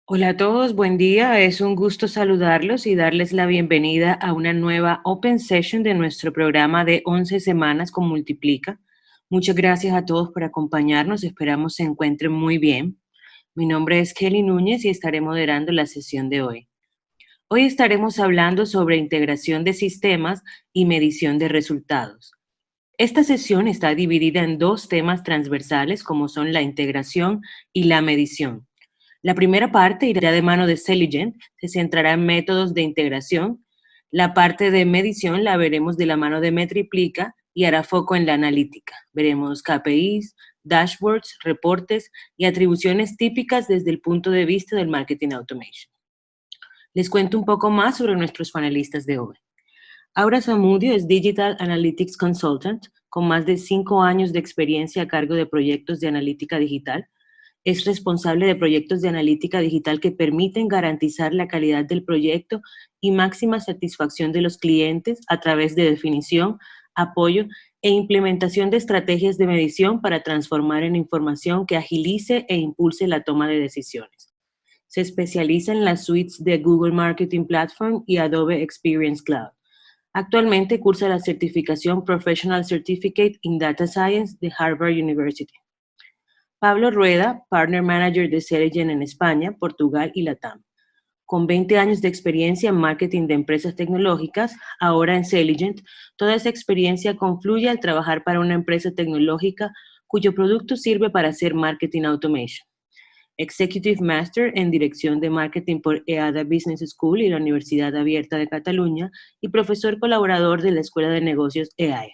Hola a todos, buen día. Es un gusto saludarlos y darles la bienvenida a una nueva Open Session de nuestro programa de 11 semanas con Multiplica. Muchas gracias a todos por acompañarnos. Esperamos se encuentren muy bien. Mi nombre es Kelly Núñez y estaré moderando la sesión de hoy. Hoy estaremos hablando sobre integración de sistemas y medición de resultados. Esta sesión está dividida en dos temas transversales como son la integración y la medición. La primera parte irá de mano de Selligent, se centrará en métodos de integración. La parte de medición la veremos de la mano de Metriplica y hará foco en la analítica. Veremos KPIs, dashboards, reportes y atribuciones típicas desde el punto de vista del marketing automation. Les cuento un poco más sobre nuestros panelistas de hoy. Aura Zamudio es Digital Analytics Consultant, con más de 5 años de experiencia a cargo de proyectos de analítica digital. Es responsable de proyectos de analítica digital que permiten garantizar la calidad del proyecto y máxima satisfacción de los clientes a través de definición, apoyo e implementación de estrategias de medición para transformar en información que agilice e impulse la toma de decisiones. Se especializa en las suites de Google Marketing Platform y Adobe Experience Cloud. Actualmente cursa la certificación Professional Certificate in Data Science de Harvard University. Pablo Rueda, Partner Manager de Selligent en España, Portugal y Latam. Con 20 años de experiencia en marketing de empresas tecnológicas, ahora en Selligent, toda esa experiencia confluye al trabajar para una empresa tecnológica cuyo producto sirve para hacer marketing automation. Executive Master en Dirección de Marketing por EADA Business School y la Universidad Abierta de Cataluña y profesor colaborador de la Escuela de Negocios EAE.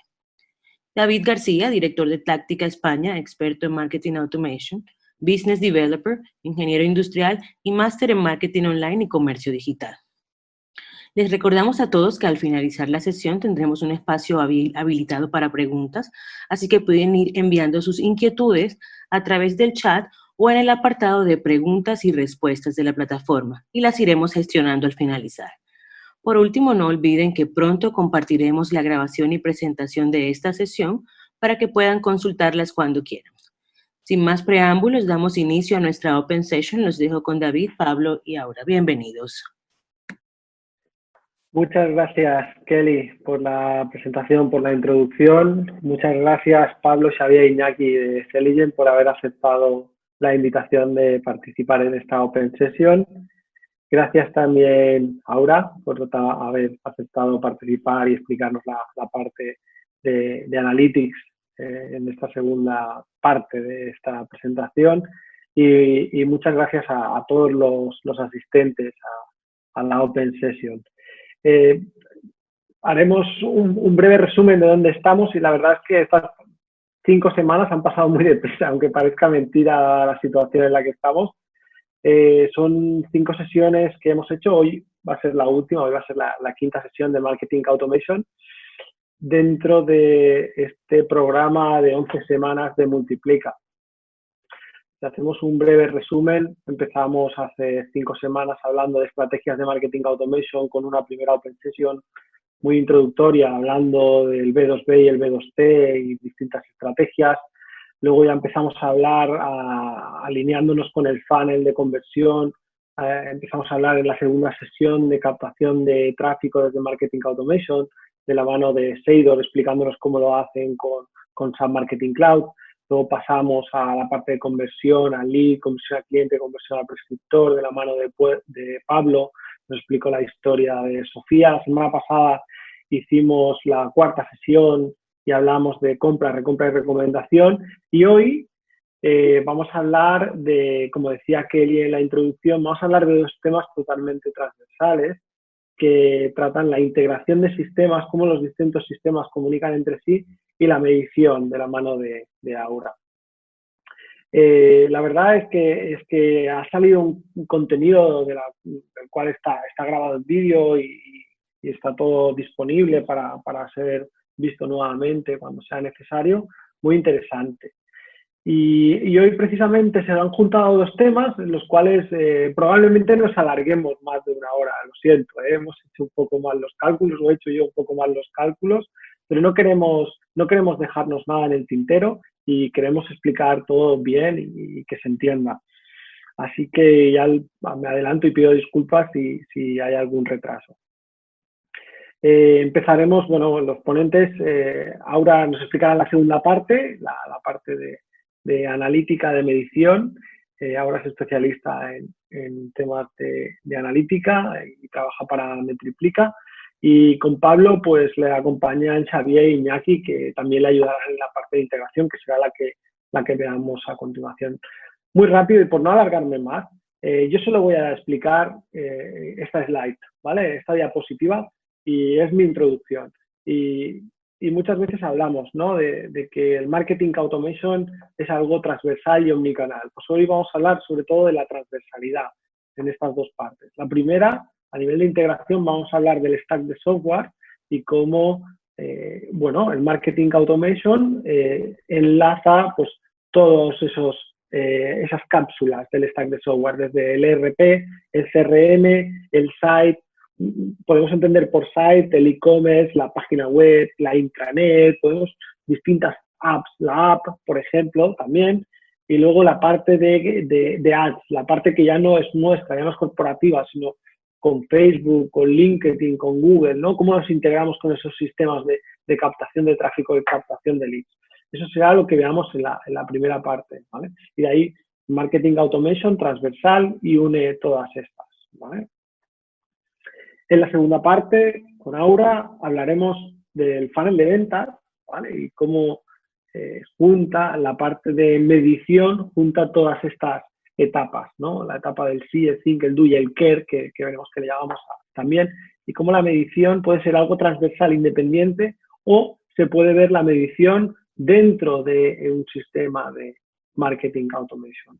David García, director de Táctica España, experto en Marketing Automation, Business Developer, ingeniero industrial y máster en Marketing Online y Comercio Digital. Les recordamos a todos que al finalizar la sesión tendremos un espacio habilitado para preguntas, así que pueden ir enviando sus inquietudes a través del chat o en el apartado de preguntas y respuestas de la plataforma y las iremos gestionando al finalizar. Por último, no olviden que pronto compartiremos la grabación y presentación de esta sesión para que puedan consultarlas cuando quieran. Sin más preámbulos, damos inicio a nuestra Open Session. Los dejo con David, Pablo y Aura. Bienvenidos. Muchas gracias, Kelly, por la presentación, por la introducción. Muchas gracias, Pablo, Xavier e Iñaki de Selligent por haber aceptado la invitación de participar en esta Open Session. Gracias también, Aura, por haber aceptado participar y explicarnos la parte de Analytics en esta segunda parte de esta presentación. Y muchas gracias a todos los asistentes a la Open Session. Haremos un breve resumen de dónde estamos y la verdad es que estas 5 semanas han pasado muy deprisa, aunque parezca mentira la situación en la que estamos. Son 5 sesiones que hemos hecho, hoy va a ser la última, hoy va a ser la quinta sesión de Marketing Automation dentro de este programa de 11 semanas de Multiplica. Si hacemos un breve resumen, empezamos hace 5 semanas hablando de estrategias de Marketing Automation con una primera Open Session muy introductoria, hablando del B2B y el B2C y distintas estrategias. Luego ya empezamos a hablar, alineándonos con el funnel de conversión. Empezamos a hablar en la segunda sesión de captación de tráfico desde Marketing Automation, de la mano de Seidor, explicándonos cómo lo hacen con SAP Marketing Cloud. Luego pasamos a la parte de conversión, al lead, conversión al cliente, conversión al prescriptor, de la mano de Pablo. Nos explicó la historia de Sofía. La semana pasada hicimos la cuarta sesión y hablamos de compra, recompra y recomendación. Y hoy vamos a hablar de, como decía Kelly en la introducción, vamos a hablar de 2 temas totalmente transversales que tratan la integración de sistemas, cómo los distintos sistemas comunican entre sí y la medición de la mano de Aura. La verdad es que ha salido un contenido del cual está grabado el vídeo y está todo disponible para ser visto nuevamente cuando sea necesario, muy interesante. Y hoy precisamente se han juntado 2 temas en los cuales probablemente nos alarguemos más de 1 hora, lo siento, hemos hecho un poco mal los cálculos, o he hecho yo un poco mal los cálculos, pero no queremos dejarnos nada en el tintero y queremos explicar todo bien y que se entienda. Así que ya me adelanto y pido disculpas si hay algún retraso. Empezaremos, bueno, los ponentes, Aura nos explicará la segunda parte, la parte de analítica, de medición. Aura es especialista en temas de analítica y trabaja para Metriplica. Y con Pablo, pues le acompañan Xavier e Iñaki, que también le ayudarán en la parte de integración, que será la que veamos a continuación. Muy rápido y por no alargarme más, yo solo voy a explicar esta slide, ¿vale? Esta diapositiva, y es mi introducción. Y muchas veces hablamos, ¿no?, de que el marketing automation es algo transversal y omnicanal. Pues hoy vamos a hablar sobre todo de la transversalidad en estas dos partes. La primera, a nivel de integración, vamos a hablar del stack de software y cómo, bueno, el marketing automation enlaza pues todos esas cápsulas del stack de software, desde el ERP, el CRM, el site. Podemos entender por site el e-commerce, la página web, la intranet, podemos distintas apps, la app, por ejemplo, también, y luego la parte de ads, la parte que ya no es nuestra, ya no es corporativa, sino con Facebook, con LinkedIn, con Google, ¿no? Cómo nos integramos con esos sistemas de captación de tráfico, de captación de leads. Eso será lo que veamos en la primera parte, ¿vale? Y de ahí, marketing automation transversal y une todas estas, ¿vale? En la segunda parte, con Aura, hablaremos del funnel de ventas, ¿vale? Y cómo junta la parte de medición, junta todas estas etapas, ¿no? La etapa del sí, el think, el do y el care, que veremos que le llamamos también, y cómo la medición puede ser algo transversal, independiente, o se puede ver la medición dentro de un sistema de marketing automation.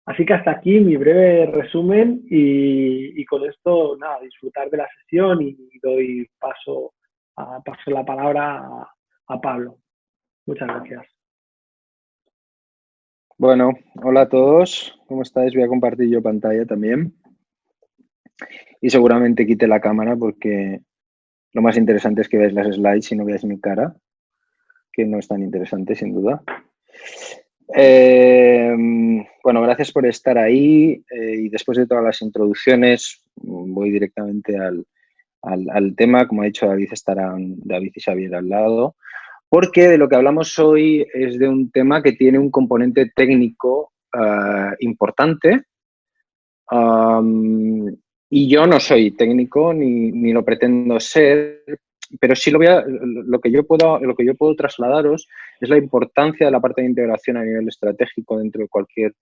Así que hasta aquí mi breve resumen y con esto, nada, disfrutar de la sesión y doy paso la palabra a Pablo. Muchas gracias. Bueno, hola a todos, ¿cómo estáis? Voy a compartir yo pantalla también y seguramente quite la cámara porque lo más interesante es que veáis las slides y no veáis mi cara, que no es tan interesante sin duda. Bueno, gracias por estar ahí y después de todas las introducciones voy directamente al tema. Como ha dicho David, estarán David y Xavier al lado, porque de lo que hablamos hoy es de un tema que tiene un componente técnico importante y yo no soy técnico ni lo pretendo ser, pero sí lo que yo puedo trasladaros es la importancia de la parte de integración a nivel estratégico dentro de cualquier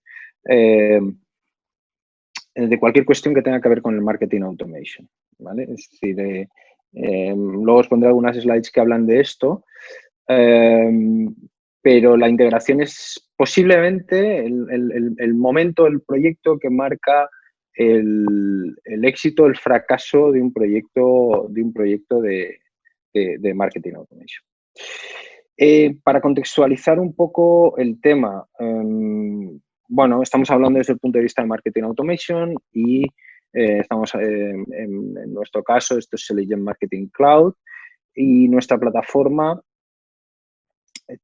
cuestión que tenga que ver con el marketing automation, ¿vale? Es decir, luego os pondré algunas slides que hablan de esto, pero la integración es posiblemente el momento, el proyecto que marca el éxito, el fracaso de un proyecto de marketing automation. Para contextualizar un poco el tema, bueno, estamos hablando desde el punto de vista de marketing automation y estamos en nuestro caso, esto es Selligent Marketing Cloud, y nuestra plataforma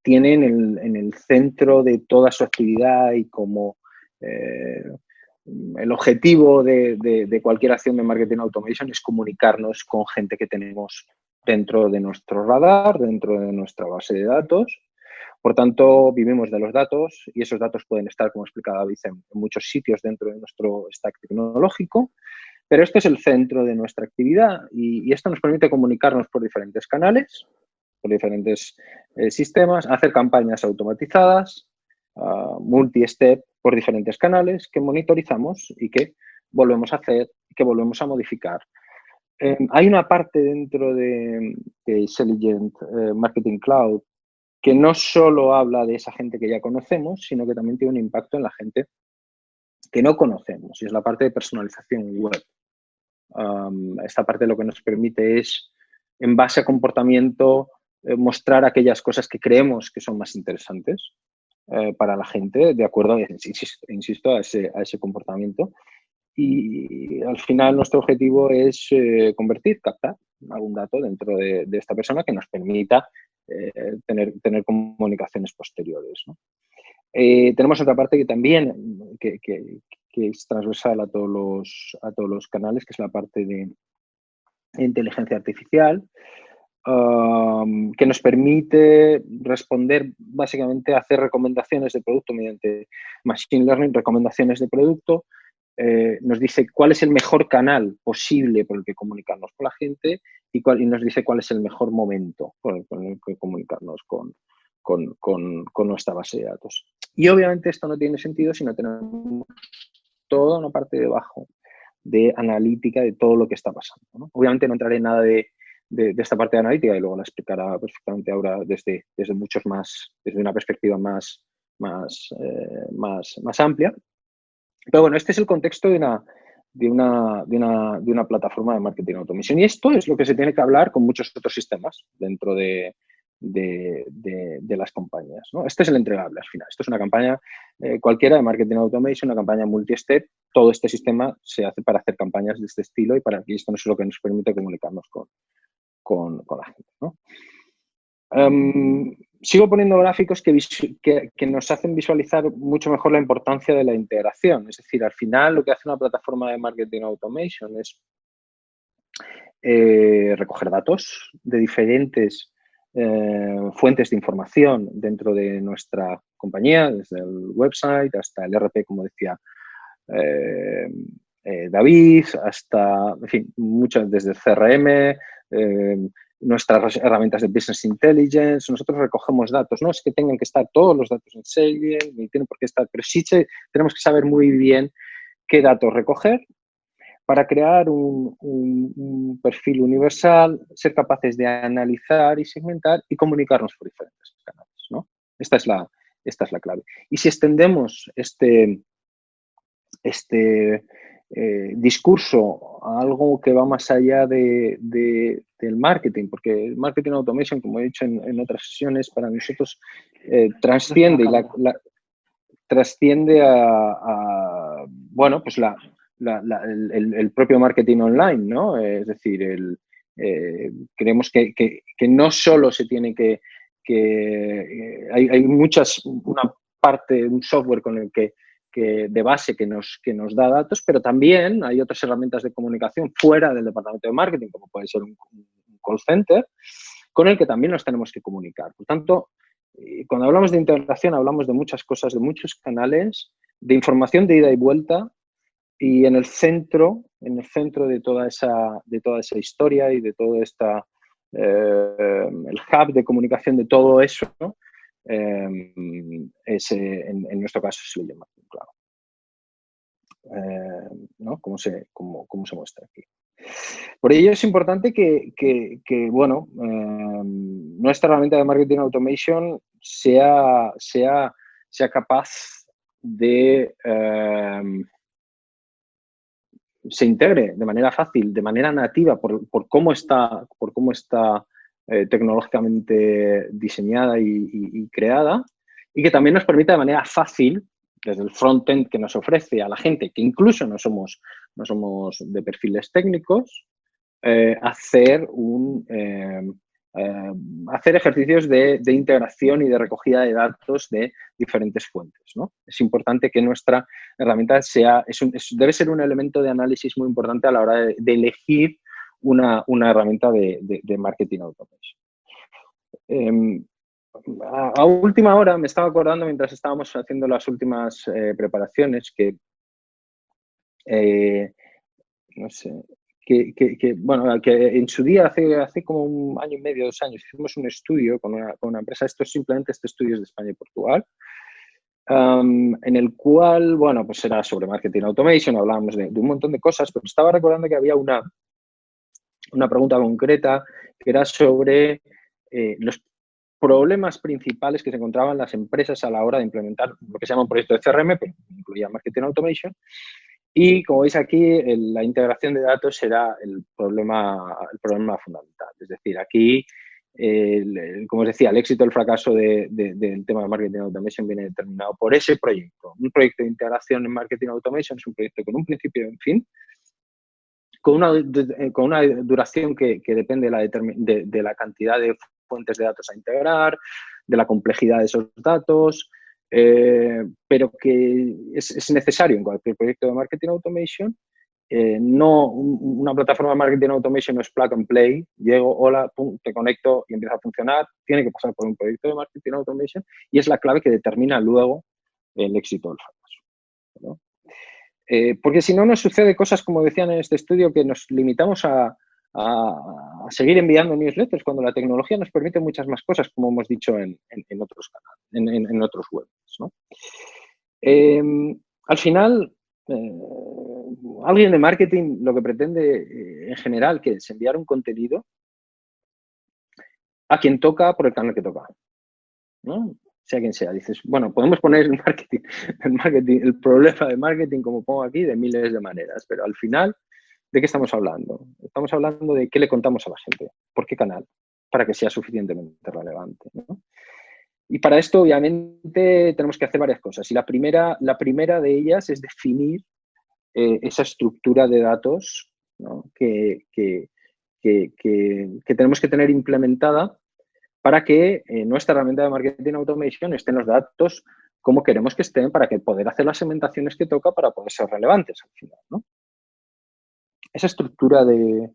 tiene en el centro de toda su actividad y como el objetivo de cualquier acción de marketing automation es comunicarnos con gente que tenemos dentro de nuestro radar, dentro de nuestra base de datos. Por tanto, vivimos de los datos y esos datos pueden estar, como explicaba David, en muchos sitios dentro de nuestro stack tecnológico, pero este es el centro de nuestra actividad y esto nos permite comunicarnos por diferentes canales, por diferentes sistemas, hacer campañas automatizadas, multi-step por diferentes canales que monitorizamos y que volvemos a hacer, que volvemos a modificar. Hay una parte dentro de Selligent Marketing Cloud que no solo habla de esa gente que ya conocemos, sino que también tiene un impacto en la gente que no conocemos, y es la parte de personalización web. Esta parte lo que nos permite es, en base a comportamiento, mostrar aquellas cosas que creemos que son más interesantes para la gente, de acuerdo, insisto, a ese comportamiento. Y al final nuestro objetivo es captar algún dato dentro de esta persona que nos permita tener comunicaciones posteriores, ¿no? Tenemos otra parte que también que es transversal a todos los canales, que es la parte de inteligencia artificial, que nos permite responder, básicamente, hacer recomendaciones de producto mediante Machine Learning, recomendaciones de producto. Nos dice cuál es el mejor canal posible por el que comunicarnos con la gente y nos dice cuál es el mejor momento por el que comunicarnos con nuestra base de datos. Y obviamente esto no tiene sentido si no tenemos toda una parte debajo de analítica de todo lo que está pasando, ¿no? Obviamente no entraré en nada de esta parte de analítica y luego la explicará perfectamente ahora desde una perspectiva más amplia. Pero bueno, este es el contexto de una plataforma de marketing automation. Y esto es lo que se tiene que hablar con muchos otros sistemas dentro de las compañías, ¿no? Este es el entregable al final. Esto es una campaña cualquiera de marketing automation, una campaña multi-step. Todo este sistema se hace para hacer campañas de este estilo y esto no es lo que nos permite comunicarnos con la gente, ¿no? Sigo poniendo gráficos que nos hacen visualizar mucho mejor la importancia de la integración. Es decir, al final lo que hace una plataforma de marketing automation es recoger datos de diferentes fuentes de información dentro de nuestra compañía, desde el website hasta el ERP, como decía David, hasta, en fin, muchas desde el CRM, nuestras herramientas de Business Intelligence. Nosotros recogemos datos. No es que tengan que estar todos los datos en Salesforce, ni tienen por qué estar, pero sí tenemos que saber muy bien qué datos recoger para crear un perfil universal, ser capaces de analizar y segmentar y comunicarnos por diferentes canales, ¿no? Esta es la clave. Y si extendemos este discurso a algo que va más allá del marketing, porque el marketing automation, como he dicho en otras sesiones, para nosotros trasciende bueno, pues el propio marketing online, ¿no? Es decir, creemos que no solo se tiene hay una parte, un software con el que de base que nos da datos, pero también hay otras herramientas de comunicación fuera del departamento de marketing, como puede ser un call center, con el que también nos tenemos que comunicar. Por tanto, cuando hablamos de integración, hablamos de muchas cosas, de muchos canales, de información de ida y vuelta, y en el centro de toda esa historia y de todo el hub de comunicación de todo eso, ¿no? En nuestro caso es el llama, claro. ¿No? Como se muestra aquí. Por ello es importante que bueno, nuestra herramienta de marketing automation sea capaz de se integre de manera fácil, de manera nativa, por cómo está tecnológicamente diseñada y creada, y que también nos permita de manera fácil, desde el frontend que nos ofrece a la gente, que incluso no somos de perfiles técnicos, hacer ejercicios de integración y de recogida de datos de diferentes fuentes, ¿no? Es importante que nuestra herramienta debe ser un elemento de análisis muy importante a la hora de elegir una herramienta de marketing automation. A última hora me estaba acordando, mientras estábamos haciendo las últimas preparaciones, que no sé, bueno, que en su día, hace como 1 año y medio, 2 años, hicimos un estudio con una empresa. Este estudio es de España y Portugal, en el cual, bueno, pues era sobre marketing automation, hablábamos de un montón de cosas, pero estaba recordando que había una pregunta concreta que era sobre los problemas principales que se encontraban las empresas a la hora de implementar lo que se llama un proyecto de CRM, pero incluía marketing automation. Y como veis aquí, la integración de datos será el problema fundamental. Es decir, aquí, como os decía, el éxito o el fracaso del tema de marketing automation viene determinado por ese proyecto. Un proyecto de integración en marketing automation es un proyecto con un principio y un fin, con una duración que depende de la cantidad de fuentes de datos a integrar, de la complejidad de esos datos, pero que es necesario en cualquier proyecto de marketing automation. No, una plataforma de marketing automation no es plug and play, llego, hola, pum, te conecto y empieza a funcionar. Tiene que pasar por un proyecto de marketing automation y es la clave que determina luego el éxito del fracaso, ¿no? Porque si no nos sucede cosas, como decían en este estudio, que nos limitamos a seguir enviando newsletters cuando la tecnología nos permite muchas más cosas, como hemos dicho en otros canales, en otros webs, ¿no? Al final, alguien de marketing lo que pretende en general que es enviar un contenido a quien toca por el canal que toca, ¿no? Sea quien sea. Dices, bueno, podemos poner el problema de marketing, como pongo aquí, de miles de maneras, pero al final, ¿de qué estamos hablando? Estamos hablando de qué le contamos a la gente, por qué canal, para que sea suficientemente relevante, ¿no? Y para esto, obviamente, tenemos que hacer varias cosas. Y la primera de ellas es definir esa estructura de datos, ¿no? que tenemos que tener implementada para que nuestra herramienta de marketing automation estén los datos como queremos que estén para que poder hacer las segmentaciones que toca para poder ser relevantes al final, ¿no? Esa estructura de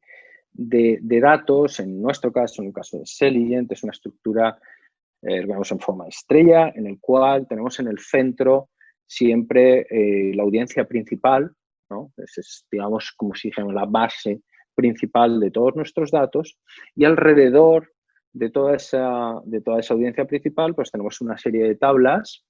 datos, en nuestro caso, en el caso de Selligent, es una estructura, vemos en forma de estrella, en el cual tenemos en el centro siempre la audiencia principal, ¿no? Es, digamos, como si dijéramos la base principal de todos nuestros datos, y alrededor de toda esa audiencia principal, pues tenemos una serie de tablas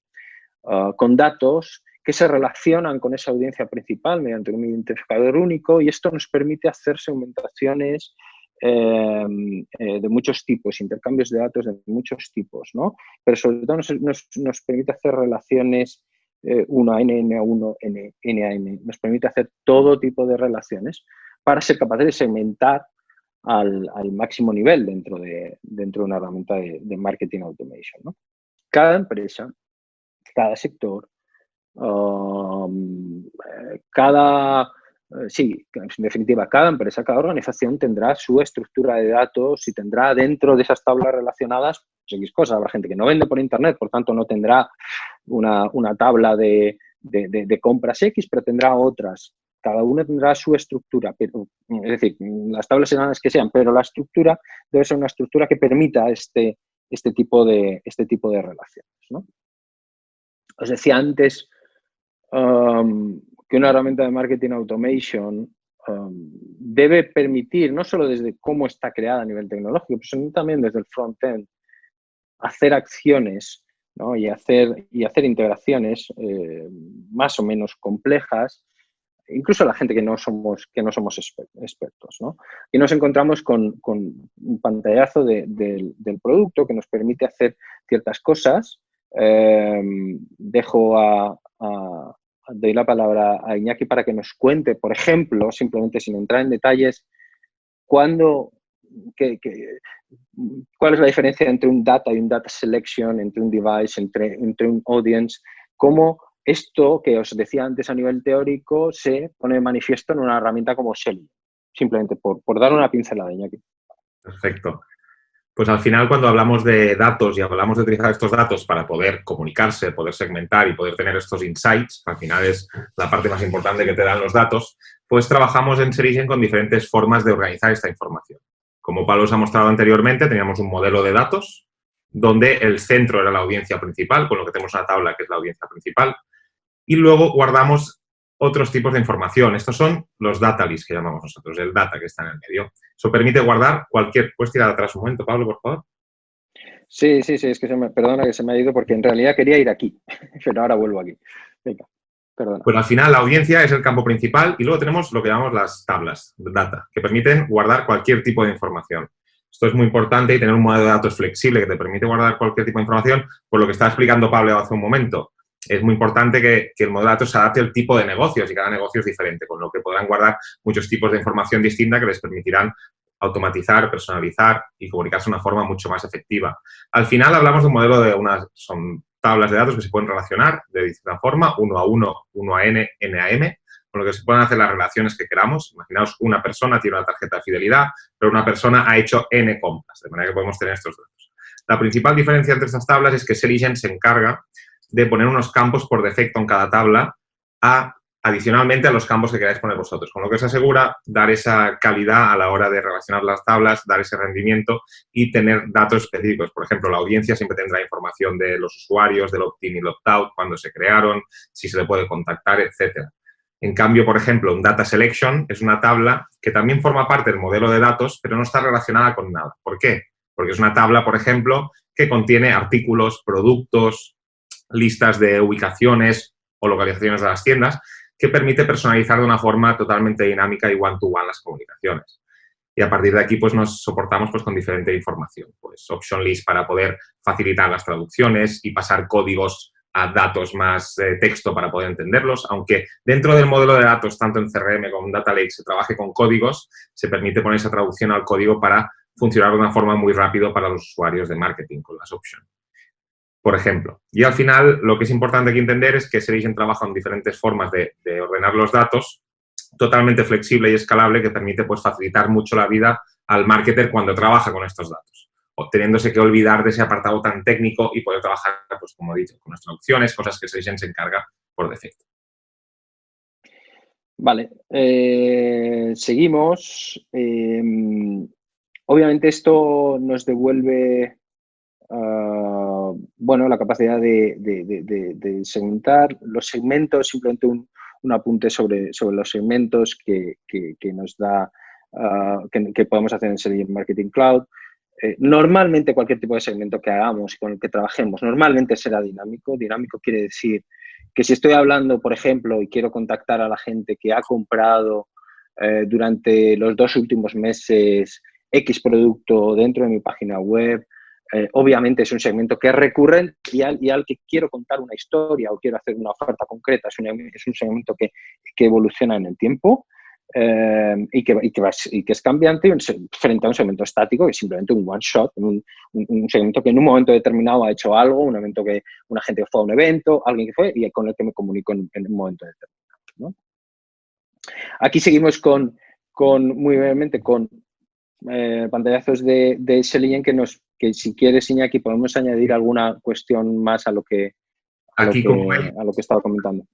con datos que se relacionan con esa audiencia principal mediante un identificador único, y esto nos permite hacer segmentaciones de muchos tipos, intercambios de datos de muchos tipos, ¿no? Pero sobre todo nos permite hacer relaciones 1 a n, n a 1, n a n. Nos permite hacer todo tipo de relaciones para ser capaces de segmentar al máximo nivel dentro de una herramienta de marketing automation, ¿no? Cada empresa, cada sector, sí, en definitiva, cada empresa, cada organización tendrá su estructura de datos y tendrá dentro de esas tablas relacionadas pues, X cosas. Habrá gente que no vende por internet, por tanto no tendrá una tabla de compras X, pero tendrá otras. Cada una tendrá su estructura, pero, es decir, las tablas serán las que sean, pero la estructura debe ser una estructura que permita este tipo de relaciones, ¿no? Os decía antes que una herramienta de marketing automation debe permitir, no solo desde cómo está creada a nivel tecnológico, sino también desde el front-end, hacer acciones, ¿no? y hacer integraciones más o menos complejas, incluso la gente que no somos expertos, ¿no? Y nos encontramos con un pantallazo del producto que nos permite hacer ciertas cosas. Doy la palabra a Iñaki para que nos cuente, por ejemplo, simplemente sin entrar en detalles, cuál es la diferencia entre un data y un data selection, entre un device, entre un audience, cómo esto que os decía antes a nivel teórico se pone de manifiesto en una herramienta como Selligent. Simplemente por dar una pincelada, Iñaki. Perfecto. Pues al final, cuando hablamos de datos y hablamos de utilizar estos datos para poder comunicarse, poder segmentar y poder tener estos insights, al final es la parte más importante que te dan los datos, pues trabajamos en Selligent con diferentes formas de organizar esta información. Como Pablo os ha mostrado anteriormente, teníamos un modelo de datos donde el centro era la audiencia principal, con lo que tenemos una tabla que es la audiencia principal, y luego guardamos otros tipos de información. Estos son los data lists que llamamos nosotros, el data que está en el medio. Eso permite guardar cualquier... ¿Puedes tirar atrás un momento, Pablo, por favor? Sí, es que perdona que se me ha ido porque en realidad quería ir aquí, pero ahora vuelvo aquí. Venga, perdona. Pues al final la audiencia es el campo principal y luego tenemos lo que llamamos las tablas de data, que permiten guardar cualquier tipo de información. Esto es muy importante y tener un modelo de datos flexible que te permite guardar cualquier tipo de información, por lo que estaba explicando Pablo hace un momento. Es muy importante que el modelo de datos se adapte al tipo de negocios y cada negocio es diferente, con lo que podrán guardar muchos tipos de información distinta que les permitirán automatizar, personalizar y comunicarse de una forma mucho más efectiva. Al final hablamos de un modelo son tablas de datos que se pueden relacionar de distinta forma, 1 a 1, 1 a n, n a m, con lo que se pueden hacer las relaciones que queramos. Imaginaos, una persona tiene una tarjeta de fidelidad, pero una persona ha hecho N compras, de manera que podemos tener estos datos. La principal diferencia entre estas tablas es que Selligent se encarga de poner unos campos por defecto en cada tabla adicionalmente a los campos que queráis poner vosotros, con lo que os asegura dar esa calidad a la hora de relacionar las tablas, dar ese rendimiento y tener datos específicos. Por ejemplo, la audiencia siempre tendrá información de los usuarios, del opt-in y el opt-out, cuándo se crearon, si se le puede contactar, etcétera. En cambio, por ejemplo, un Data Selection es una tabla que también forma parte del modelo de datos, pero no está relacionada con nada. ¿Por qué? Porque es una tabla, por ejemplo, que contiene artículos, productos, listas de ubicaciones o localizaciones de las tiendas, que permite personalizar de una forma totalmente dinámica y one-to-one las comunicaciones. Y a partir de aquí, pues nos soportamos pues, con diferente información. Pues option list para poder facilitar las traducciones y pasar códigos a datos más texto para poder entenderlos. Aunque dentro del modelo de datos, tanto en CRM como en Data Lake, se trabaje con códigos, se permite poner esa traducción al código para funcionar de una forma muy rápida para los usuarios de marketing con las options. Por ejemplo. Y al final, lo que es importante aquí entender es que Selligent trabaja en diferentes formas de ordenar los datos, totalmente flexible y escalable, que permite pues, facilitar mucho la vida al marketer cuando trabaja con estos datos, teniéndose que olvidar de ese apartado tan técnico y poder trabajar, pues como he dicho, con las traducciones, cosas que Selligent se encarga por defecto. Vale, seguimos. Obviamente esto nos devuelve bueno, la capacidad de segmentar. Los segmentos, simplemente un apunte sobre los segmentos que nos da, que podemos hacer en Selligent Marketing Cloud. Normalmente cualquier tipo de segmento que hagamos y con el que trabajemos, normalmente será dinámico. Dinámico quiere decir que si estoy hablando, por ejemplo, y quiero contactar a la gente que ha comprado durante los 2 últimos meses X producto dentro de mi página web, obviamente es un segmento que es recurrente y al que quiero contar una historia o quiero hacer una oferta concreta. Es un segmento que evoluciona en el tiempo y que es cambiante frente a un segmento estático que es simplemente un one shot, un segmento que en un momento determinado ha hecho algo, un evento que una gente fue a un evento, alguien que fue y con el que me comunico en un momento determinado, ¿no? Aquí seguimos muy brevemente con pantallazos de Selligent que si quieres, Iñaki, podemos añadir alguna cuestión más a lo que estaba comentando.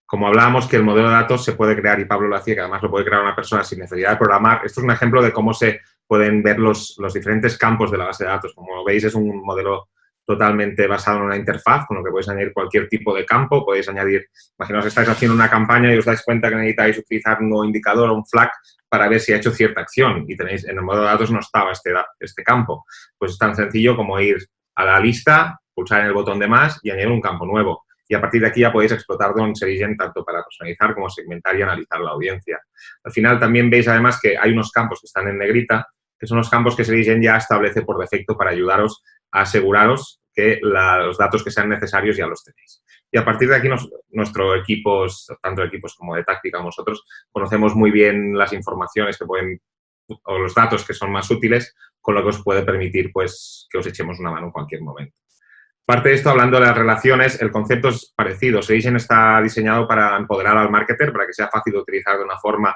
Como hablábamos que el modelo de datos se puede crear, y Pablo lo hacía, que además lo puede crear una persona sin necesidad de programar, esto es un ejemplo de cómo se pueden ver los diferentes campos de la base de datos. Como veis, es un modelo totalmente basado en una interfaz, con lo que podéis añadir cualquier tipo de campo. Podéis añadir, imaginaos que estáis haciendo una campaña y os dais cuenta que necesitáis utilizar un nuevo indicador o un flag para ver si ha hecho cierta acción. Y tenéis, en el modelo de datos no estaba este campo. Pues es tan sencillo como ir a la lista, pulsar en el botón de más y añadir un campo nuevo. Y a partir de aquí ya podéis explotarlo en Selligent tanto para personalizar como segmentar y analizar la audiencia. Al final también veis además que hay unos campos que están en negrita, que son los campos que Selligent ya establece por defecto para ayudaros a aseguraros que los datos que sean necesarios ya los tenéis. Y a partir de aquí nuestros equipos, tanto equipos como de táctica como nosotros, conocemos muy bien las informaciones que pueden, o los datos que son más útiles, con lo que os puede permitir pues, que os echemos una mano en cualquier momento. Parte de esto, hablando de las relaciones, el concepto es parecido. Selligent está diseñado para empoderar al marketer, para que sea fácil de utilizar de una forma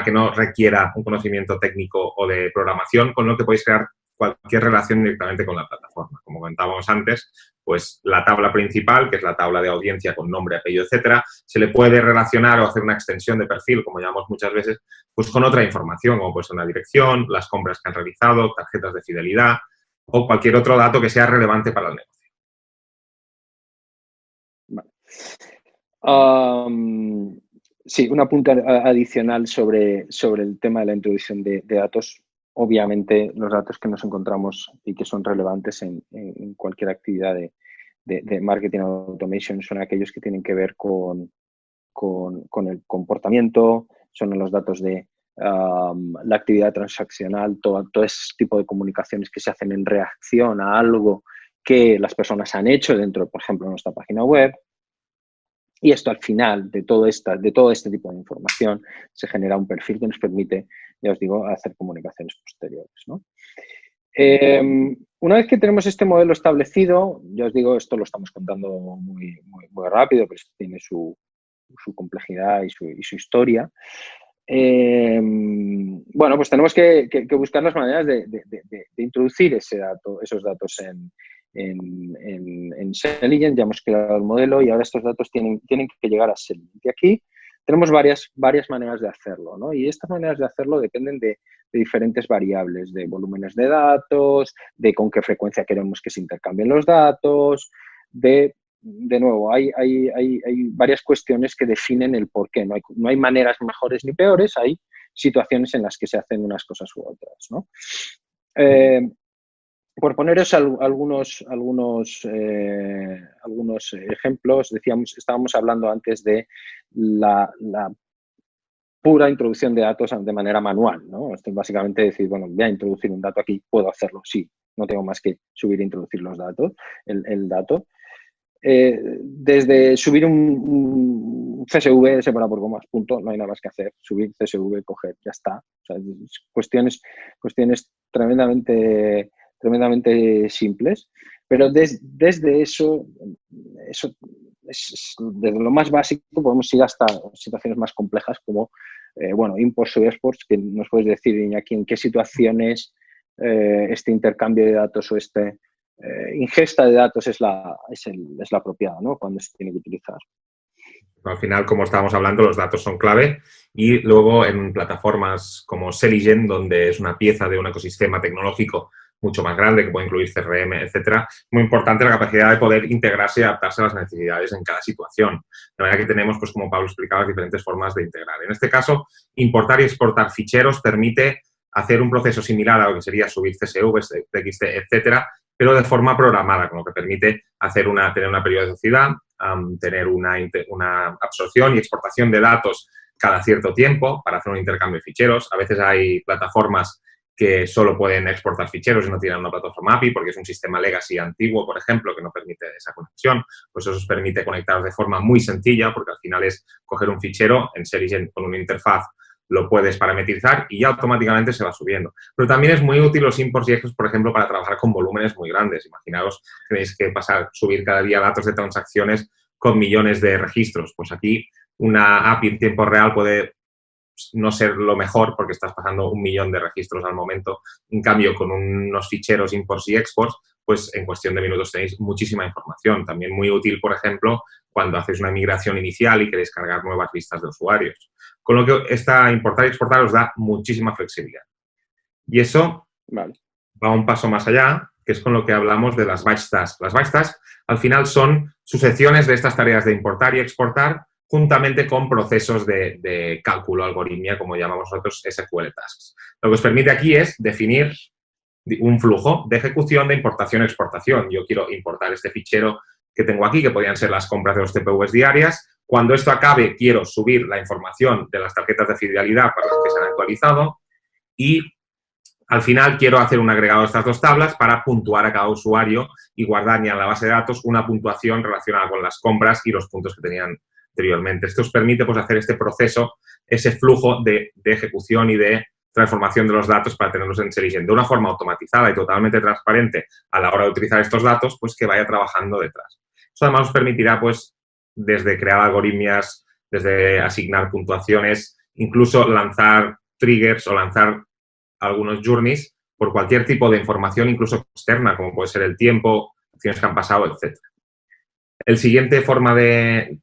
que no requiera un conocimiento técnico o de programación, con lo que podéis crear cualquier relación directamente con la plataforma. Como comentábamos antes, pues la tabla principal, que es la tabla de audiencia con nombre, apellido, etcétera, se le puede relacionar o hacer una extensión de perfil, como llamamos muchas veces, pues con otra información, como pues una dirección, las compras que han realizado, tarjetas de fidelidad, o cualquier otro dato que sea relevante para el negocio. Vale. Sí, un apunte adicional sobre el tema de la introducción de datos. Obviamente, los datos que nos encontramos y que son relevantes en cualquier actividad de marketing automation son aquellos que tienen que ver con el comportamiento, son los datos de la actividad transaccional, todo ese tipo de comunicaciones que se hacen en reacción a algo que las personas han hecho dentro, por ejemplo, de nuestra página web. Y esto al final de todo este tipo de información se genera un perfil que nos permite, ya os digo, hacer comunicaciones posteriores, ¿no? Una vez que tenemos este modelo establecido, ya os digo, esto lo estamos contando muy rápido, pero tiene su su complejidad y su historia. Bueno, pues tenemos que buscar las maneras de introducir esos datos en Selligent. Ya hemos creado el modelo y ahora estos datos tienen que llegar a Selligent. Y aquí tenemos varias maneras de hacerlo, ¿no? Y estas maneras de hacerlo dependen de diferentes variables, de volúmenes de datos, de con qué frecuencia queremos que se intercambien los datos, de nuevo, hay varias cuestiones que definen el por qué. No hay maneras mejores ni peores, hay situaciones en las que se hacen unas cosas u otras, ¿no? Por poneros algunos ejemplos, estábamos hablando antes de la pura introducción de datos de manera manual, ¿no? Esto es básicamente decir, bueno, voy a introducir un dato aquí, puedo hacerlo, sí, no tengo más que subir e introducir los datos, el dato. Desde subir un CSV, separa por comas, punto, no hay nada más que hacer. Subir CSV, coger, ya está. O sea, cuestiones tremendamente simples, pero desde eso desde lo más básico podemos ir hasta situaciones más complejas como, bueno, imports o exports, que nos puedes decir, Iñaki, en qué situaciones este intercambio de datos o ingesta de datos es la apropiada, ¿no? Cuando se tiene que utilizar. Al final, como estábamos hablando, los datos son clave y luego en plataformas como Selligent, donde es una pieza de un ecosistema tecnológico mucho más grande, que puede incluir CRM, etcétera, muy importante la capacidad de poder integrarse y adaptarse a las necesidades en cada situación. De manera que tenemos, pues como Pablo explicaba, diferentes formas de integrar. En este caso, importar y exportar ficheros permite hacer un proceso similar a lo que sería subir CSVs, TXT, etcétera, pero de forma programada, con lo que permite tener una periodicidad, tener una absorción y exportación de datos cada cierto tiempo para hacer un intercambio de ficheros. A veces hay plataformas que solo pueden exportar ficheros y no tienen una plataforma API porque es un sistema legacy antiguo, por ejemplo, que no permite esa conexión. Pues eso os permite conectaros de forma muy sencilla porque al final es coger un fichero en Selligent con una interfaz, lo puedes parametrizar y ya automáticamente se va subiendo. Pero también es muy útil los imports y exports, por ejemplo, para trabajar con volúmenes muy grandes. Imaginaos que tenéis que subir cada día datos de transacciones con millones de registros. Pues aquí una API en tiempo real puede no ser lo mejor porque estás pasando 1 millón de registros al momento. En cambio, con unos ficheros imports y exports, pues en cuestión de minutos tenéis muchísima información. También muy útil, por ejemplo, cuando hacéis una migración inicial y queréis cargar nuevas listas de usuarios. Con lo que importar y exportar os da muchísima flexibilidad. Y eso va un paso más allá, que es con lo que hablamos de las batch tasks. Las batch tasks, al final, son sucesiones de estas tareas de importar y exportar juntamente con procesos de cálculo, algoritmia, como llamamos nosotros, SQL tasks. Lo que os permite aquí es definir un flujo de ejecución de importación-exportación. Yo quiero importar este fichero que tengo aquí, que podrían ser las compras de los TPVs diarias. Cuando esto acabe, quiero subir la información de las tarjetas de fidelidad para las que se han actualizado y al final quiero hacer un agregado de estas dos tablas para puntuar a cada usuario y guardar ya en la base de datos una puntuación relacionada con las compras y los puntos que tenían anteriormente. Esto os permite pues, hacer este proceso, ese flujo de ejecución y de transformación de los datos para tenerlos en Selligent de una forma automatizada y totalmente transparente a la hora de utilizar estos datos, pues que vaya trabajando detrás. Eso además os permitirá, pues, desde crear algoritmias, desde asignar puntuaciones, incluso lanzar triggers o lanzar algunos journeys por cualquier tipo de información, incluso externa, como puede ser el tiempo, acciones que han pasado, etc. El siguiente forma de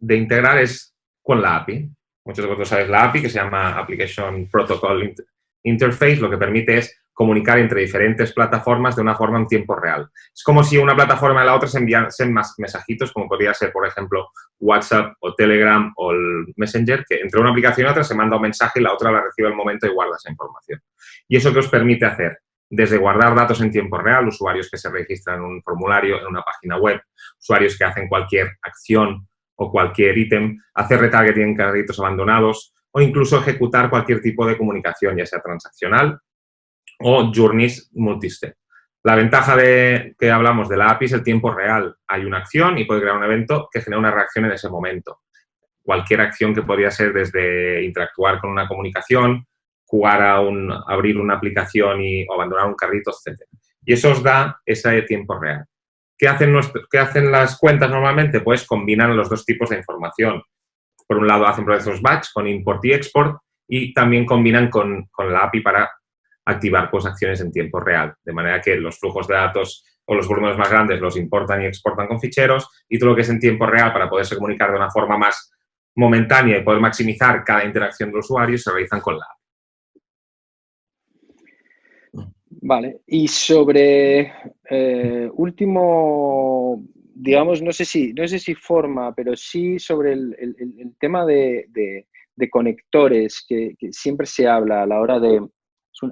integrar es con la API. Muchos de vosotros sabéis la API, que se llama Application Protocol Interface, lo que permite es comunicar entre diferentes plataformas de una forma en tiempo real. Es como si una plataforma y la otra se enviasen más mensajitos, como podría ser, por ejemplo, WhatsApp o Telegram o el Messenger, que entre una aplicación y otra se manda un mensaje y la otra la recibe al momento y guarda esa información. ¿Y eso qué os permite hacer? Desde guardar datos en tiempo real, usuarios que se registran en un formulario, en una página web, usuarios que hacen cualquier acción o cualquier ítem, hacer retargeting en carritos abandonados o incluso ejecutar cualquier tipo de comunicación, ya sea transaccional o journeys multistep. La ventaja que hablamos de la API es el tiempo real. Hay una acción y puede crear un evento que genera una reacción en ese momento. Cualquier acción que podría ser desde interactuar con una comunicación, jugar abrir una aplicación o abandonar un carrito, etc. Y eso os da ese tiempo real. ¿Qué hacen las cuentas normalmente? Pues combinan los dos tipos de información. por un lado hacen procesos batch con import y export y también combinan con la API para activar pues, acciones en tiempo real, de manera que los flujos de datos o los volúmenes más grandes los importan y exportan con ficheros y todo lo que es en tiempo real para poderse comunicar de una forma más momentánea y poder maximizar cada interacción del usuario se realizan con la API. Vale, y sobre último, digamos, no sé si forma, pero sí sobre el tema de conectores que siempre se habla a la hora de...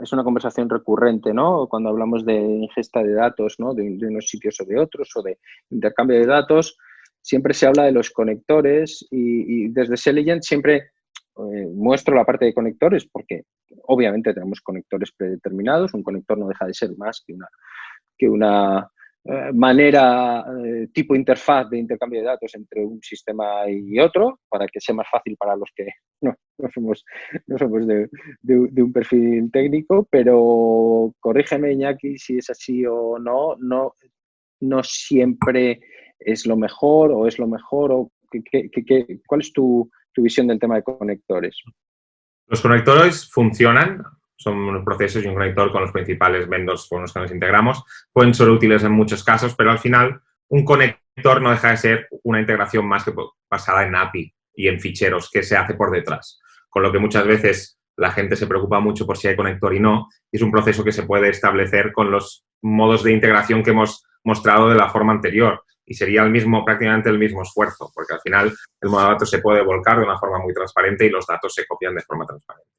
Es una conversación recurrente, ¿no? Cuando hablamos de ingesta de datos, ¿no? De unos sitios o de otros, o de intercambio de datos, siempre se habla de los conectores y desde Selligent siempre muestro la parte de conectores porque obviamente tenemos conectores predeterminados. Un conector no deja de ser más que una manera, tipo interfaz de intercambio de datos entre un sistema y otro, para que sea más fácil para los que no somos de un perfil técnico, pero corrígeme, Iñaki, si es así o no, no siempre es lo mejor o es lo mejor, o ¿cuál es tu visión del tema de conectores? Los conectores funcionan, son unos procesos y un conector con los principales vendors con los que nos integramos. Pueden ser útiles en muchos casos, pero al final un conector no deja de ser una integración más que basada en API y en ficheros que se hace por detrás. Con lo que muchas veces la gente se preocupa mucho por si hay conector y no. Es un proceso que se puede establecer con los modos de integración que hemos mostrado de la forma anterior. Y sería prácticamente el mismo esfuerzo, porque al final el modo de datos se puede volcar de una forma muy transparente y los datos se copian de forma transparente.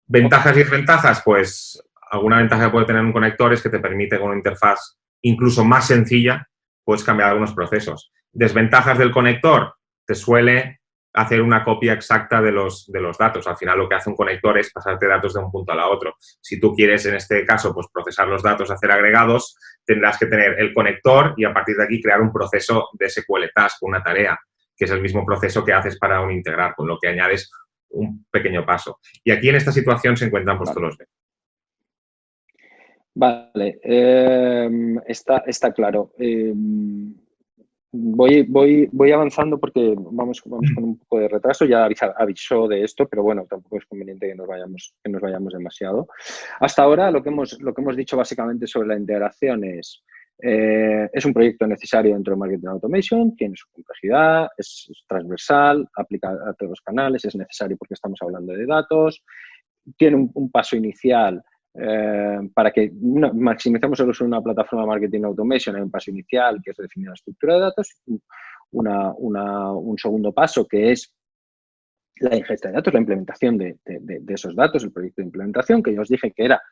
¿Ventajas y desventajas? Pues alguna ventaja que puede tener un conector es que te permite con una interfaz incluso más sencilla, puedes cambiar algunos procesos. Desventajas del conector, te suele hacer una copia exacta de los datos. Al final lo que hace un conector es pasarte datos de un punto a la otro. Si tú quieres, en este caso, pues procesar los datos, hacer agregados, tendrás que tener el conector y a partir de aquí crear un proceso de SQL Task, una tarea, que es el mismo proceso que haces para un integrar, con lo que añades un pequeño paso. Y aquí en esta situación se encuentran pues, todos los B. Vale, está claro. Voy avanzando porque vamos con un poco de retraso. Ya avisó de esto, pero bueno, tampoco es conveniente que nos vayamos demasiado. Hasta ahora lo que hemos dicho básicamente sobre la integración es un proyecto necesario dentro de Marketing Automation, tiene su complejidad, es transversal, aplica a todos los canales, es necesario porque estamos hablando de datos, tiene un paso inicial para que maximicemos el uso de una plataforma de Marketing Automation. Hay un paso inicial que es definir la estructura de datos, un segundo paso que es la ingesta de datos, la implementación de esos datos, el proyecto de implementación, que ya os dije que era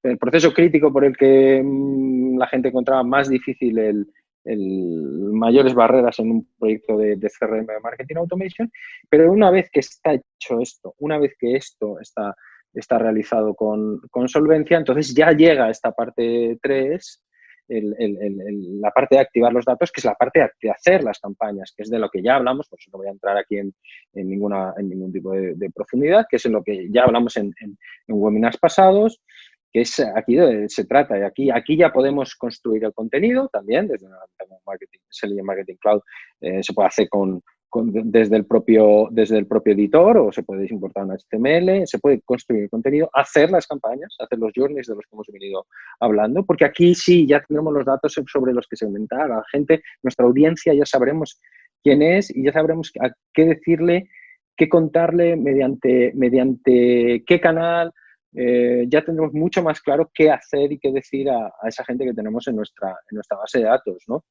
el proceso crítico por el que la gente encontraba más difícil mayores barreras en un proyecto de CRM de Marketing Automation. Pero una vez que está hecho esto, una vez que esto está realizado con solvencia, entonces ya llega esta parte 3, la parte de activar los datos, que es la parte de hacer las campañas, que es de lo que ya hablamos, pues no voy a entrar aquí en ningún tipo de profundidad, que es en lo que ya hablamos en webinars pasados, que es aquí donde se trata. Y aquí ya podemos construir el contenido también, desde Selligent Marketing Cloud se puede hacer desde el propio editor, o se puede importar un HTML, se puede construir el contenido, hacer las campañas, hacer los journeys de los que hemos venido hablando, porque aquí sí ya tenemos los datos sobre los que segmentar a la gente, nuestra audiencia, ya sabremos quién es y ya sabremos a qué decirle, qué contarle, mediante qué canal. Ya tendremos mucho más claro qué hacer y qué decir a esa gente que tenemos en nuestra base de datos, ¿no?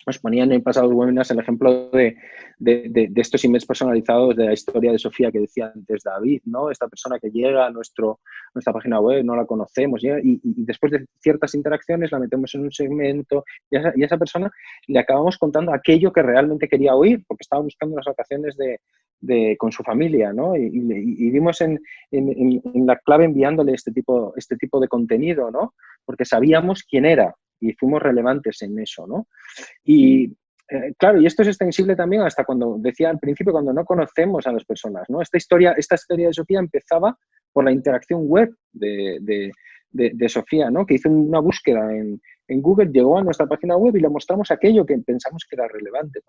Os ponían en pasados webinars el ejemplo de estos emails personalizados de la historia de Sofía que decía antes David, ¿no? Esta persona que llega a nuestra página web, no la conocemos, y después de ciertas interacciones la metemos en un segmento y a esa persona le acabamos contando aquello que realmente quería oír, porque estaba buscando unas vacaciones con su familia, ¿no? Y dimos en la clave enviándole este tipo de contenido, ¿no? Porque sabíamos quién era y fuimos relevantes en eso, ¿no? Y claro, y esto es extensible también hasta cuando decía al principio, cuando no conocemos a las personas, ¿no? Esta historia de Sofía empezaba por la interacción web de Sofía, ¿no? Que hizo una búsqueda en en Google, llegó a nuestra página web y le mostramos aquello que pensamos que era relevante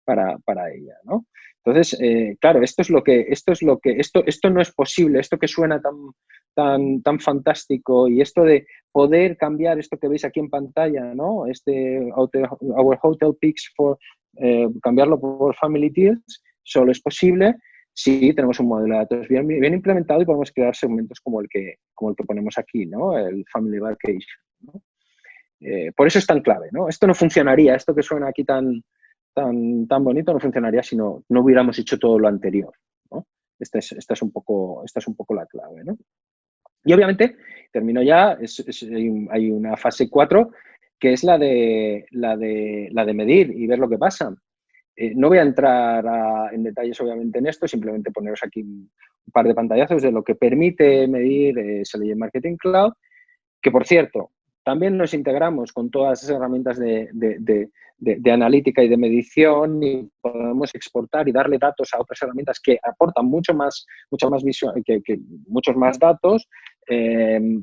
para ella, ¿no? Entonces, claro, esto no es posible, esto que suena tan fantástico y esto de poder cambiar esto que veis aquí en pantalla, ¿no? Our Hotel Picks cambiarlo por Family Deals, solo es posible si tenemos un modelo de datos bien implementado y podemos crear segmentos como el que ponemos aquí, ¿no? El Family Vacation, ¿no? Por eso es tan clave, ¿no? Esto no funcionaría, esto que suena aquí tan bonito no funcionaría si no hubiéramos hecho todo lo anterior, ¿no? Esta es un poco la clave, ¿no? Y obviamente, termino ya, hay una fase 4 que es la de medir y ver lo que pasa. No voy a entrar en detalles, obviamente, en esto, simplemente poneros aquí un par de pantallazos de lo que permite medir Selligent Marketing Cloud, que, por cierto, también nos integramos con todas esas herramientas de analítica y de medición y podemos exportar y darle datos a otras herramientas que aportan muchos más datos.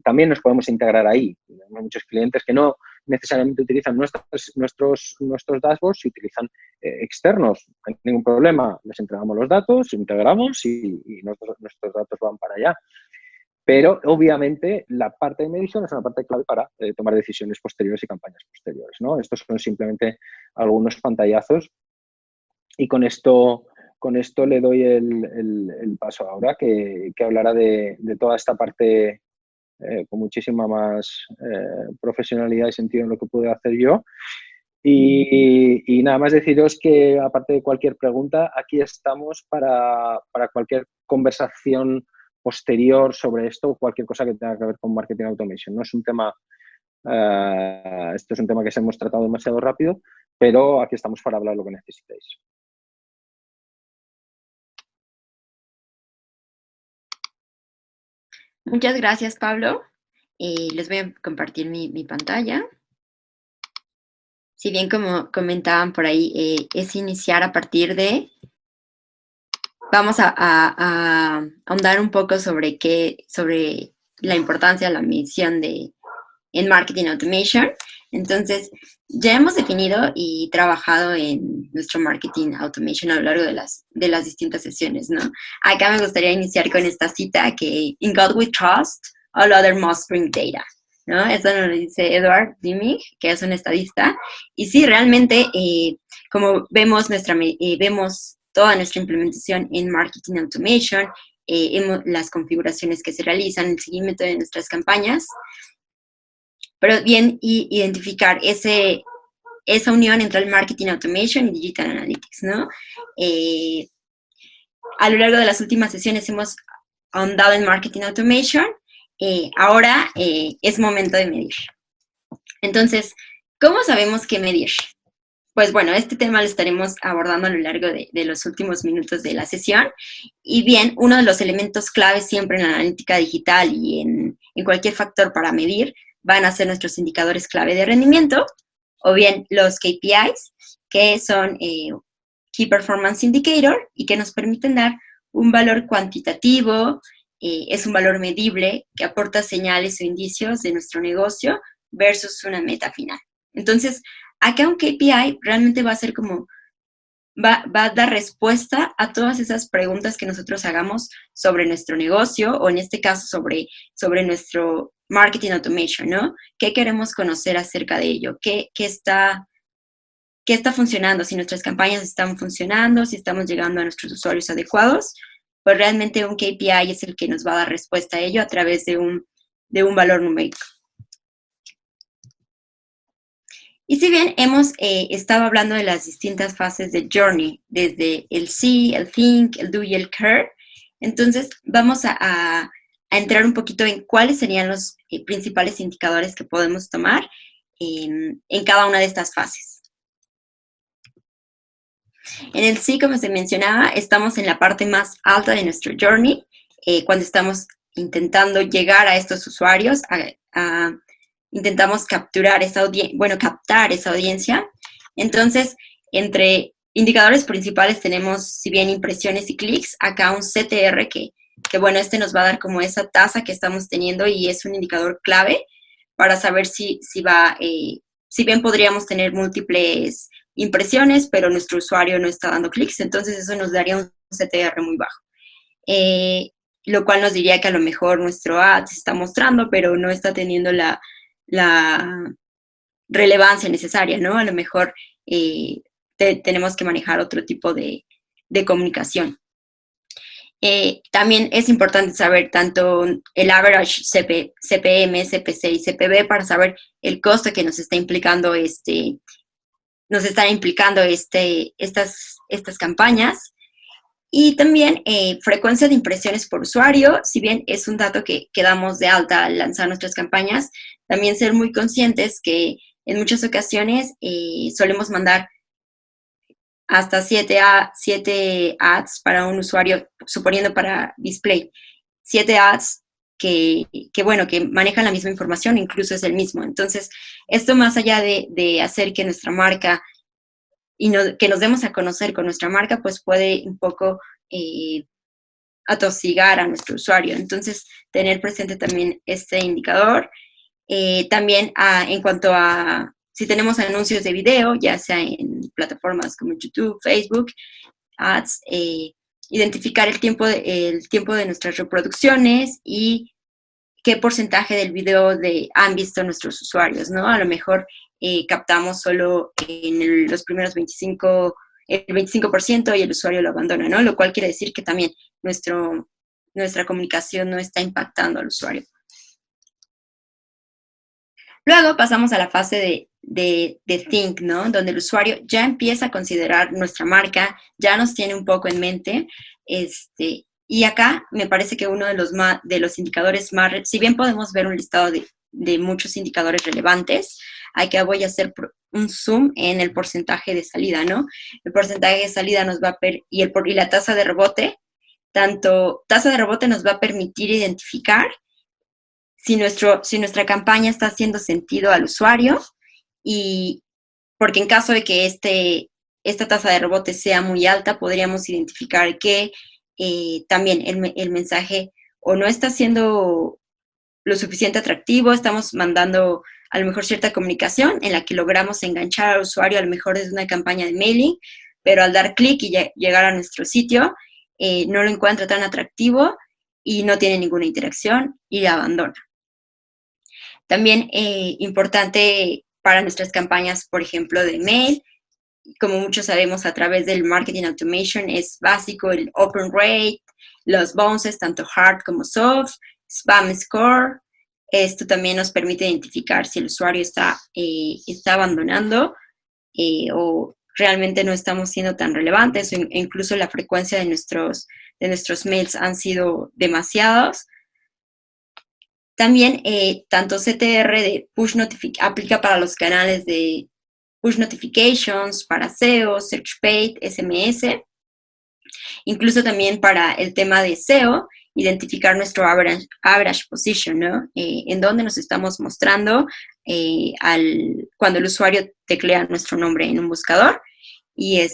También nos podemos integrar ahí. Hay muchos clientes que no necesariamente utilizan nuestros dashboards y utilizan externos. No hay ningún problema. Les entregamos los datos, integramos y nuestros datos van para allá. Pero, obviamente, la parte de medición es una parte clave para tomar decisiones posteriores y campañas posteriores, ¿no? Estos son simplemente algunos pantallazos y con esto le doy el paso ahora, que hablará de toda esta parte con muchísima más profesionalidad y sentido en lo que puedo hacer yo. Y nada más deciros que, aparte de cualquier pregunta, aquí estamos para cualquier conversación posterior sobre esto o cualquier cosa que tenga que ver con Marketing Automation. No es un tema, esto es un tema que hemos tratado demasiado rápido, pero aquí estamos para hablar lo que necesitéis. Muchas gracias, Pablo. Les voy a compartir mi pantalla. Si bien, como comentaban por ahí, es iniciar a partir de... Vamos a ahondar un poco sobre la importancia de la medición en Marketing Automation. Entonces, ya hemos definido y trabajado en nuestro Marketing Automation a lo largo de las distintas sesiones, ¿no? Acá me gustaría iniciar con esta cita que "In God we trust, all other must bring data", ¿no? Eso nos lo dice Edward Dimmick, que es un estadista. Y sí, realmente, como vemos toda nuestra implementación en Marketing Automation, las configuraciones que se realizan, el seguimiento de nuestras campañas, pero bien identificar esa unión entre el Marketing Automation y Digital Analytics, ¿no? A lo largo de las últimas sesiones hemos ahondado en Marketing Automation. Ahora es momento de medir. Entonces, ¿cómo sabemos qué medir? Pues bueno, este tema lo estaremos abordando a lo largo de los últimos minutos de la sesión. Y bien, uno de los elementos claves siempre en la analítica digital y en cualquier factor para medir van a ser nuestros indicadores clave de rendimiento, o bien los KPIs, que son Key Performance Indicator, y que nos permiten dar un valor cuantitativo, es un valor medible que aporta señales o indicios de nuestro negocio versus una meta final. Entonces, acá un KPI realmente va a ser como, va a dar respuesta a todas esas preguntas que nosotros hagamos sobre nuestro negocio, o en este caso sobre nuestro Marketing Automation, ¿no? ¿Qué queremos conocer acerca de ello? ¿Qué está funcionando? Si nuestras campañas están funcionando, si estamos llegando a nuestros usuarios adecuados, pues realmente un KPI es el que nos va a dar respuesta a ello a través de un valor numérico. Y si bien hemos estado hablando de las distintas fases de Journey, desde el See, el Think, el Do y el Care, entonces vamos a entrar un poquito en cuáles serían los principales indicadores que podemos tomar en cada una de estas fases. En el See, como se mencionaba, estamos en la parte más alta de nuestro Journey, cuando estamos intentando llegar a estos usuarios, intentamos captar esa audiencia. Entonces, entre indicadores principales tenemos, si bien impresiones y clics, acá un CTR que bueno, este nos va a dar como esa tasa que estamos teniendo y es un indicador clave para saber si bien podríamos tener múltiples impresiones, pero nuestro usuario no está dando clics, entonces eso nos daría un CTR muy bajo. Lo cual nos diría que a lo mejor nuestro ad se está mostrando, pero no está teniendo la relevancia necesaria, ¿no? A lo mejor tenemos que manejar otro tipo de comunicación. También es importante saber tanto el average CPM, CPC y CPV para saber el costo que nos está implicando estas campañas. Y también frecuencia de impresiones por usuario, si bien es un dato que damos de alta al lanzar nuestras campañas, también ser muy conscientes que en muchas ocasiones solemos mandar hasta 7 ads para un usuario, suponiendo para display. 7 ads que manejan la misma información, incluso es el mismo. Entonces, esto más allá de hacer que nuestra marca que nos demos a conocer con nuestra marca, pues puede un poco atosigar a nuestro usuario. Entonces, tener presente también este indicador. También en cuanto a si tenemos anuncios de video, ya sea en plataformas como YouTube, Facebook, Ads, identificar el tiempo de nuestras reproducciones y qué porcentaje del video han visto nuestros usuarios, ¿no? A lo mejor captamos solo en los primeros el 25% y el usuario lo abandona, ¿no? Lo cual quiere decir que también nuestra comunicación no está impactando al usuario. Luego pasamos a la fase de think, ¿no? Donde el usuario ya empieza a considerar nuestra marca, ya nos tiene un poco en mente, y acá me parece que uno de los indicadores más, si bien podemos ver un listado de muchos indicadores relevantes, acá voy a hacer un zoom en el porcentaje de salida, ¿no? El porcentaje de salida nos va a y la tasa de rebote, tasa de rebote nos va a permitir identificar si nuestra campaña está haciendo sentido al usuario, y porque en caso de que esta tasa de rebote sea muy alta, podríamos identificar que también el mensaje o no está siendo lo suficiente atractivo, estamos mandando a lo mejor cierta comunicación en la que logramos enganchar al usuario, a lo mejor desde una campaña de mailing, pero al dar clic y llegar a nuestro sitio, no lo encuentra tan atractivo y no tiene ninguna interacción y abandona. También importante para nuestras campañas, por ejemplo, de mail, como muchos sabemos a través del marketing automation, es básico el open rate, los bounces, tanto hard como soft, spam score. Esto también nos permite identificar si el usuario está abandonando o realmente no estamos siendo tan relevantes, o incluso la frecuencia de nuestros mails han sido demasiados. También tanto CTR de push aplica para los canales de push notifications, para SEO, Search Paid, SMS. Incluso también para el tema de SEO, identificar nuestro average position, ¿no? En dónde nos estamos mostrando cuando el usuario teclea nuestro nombre en un buscador. Y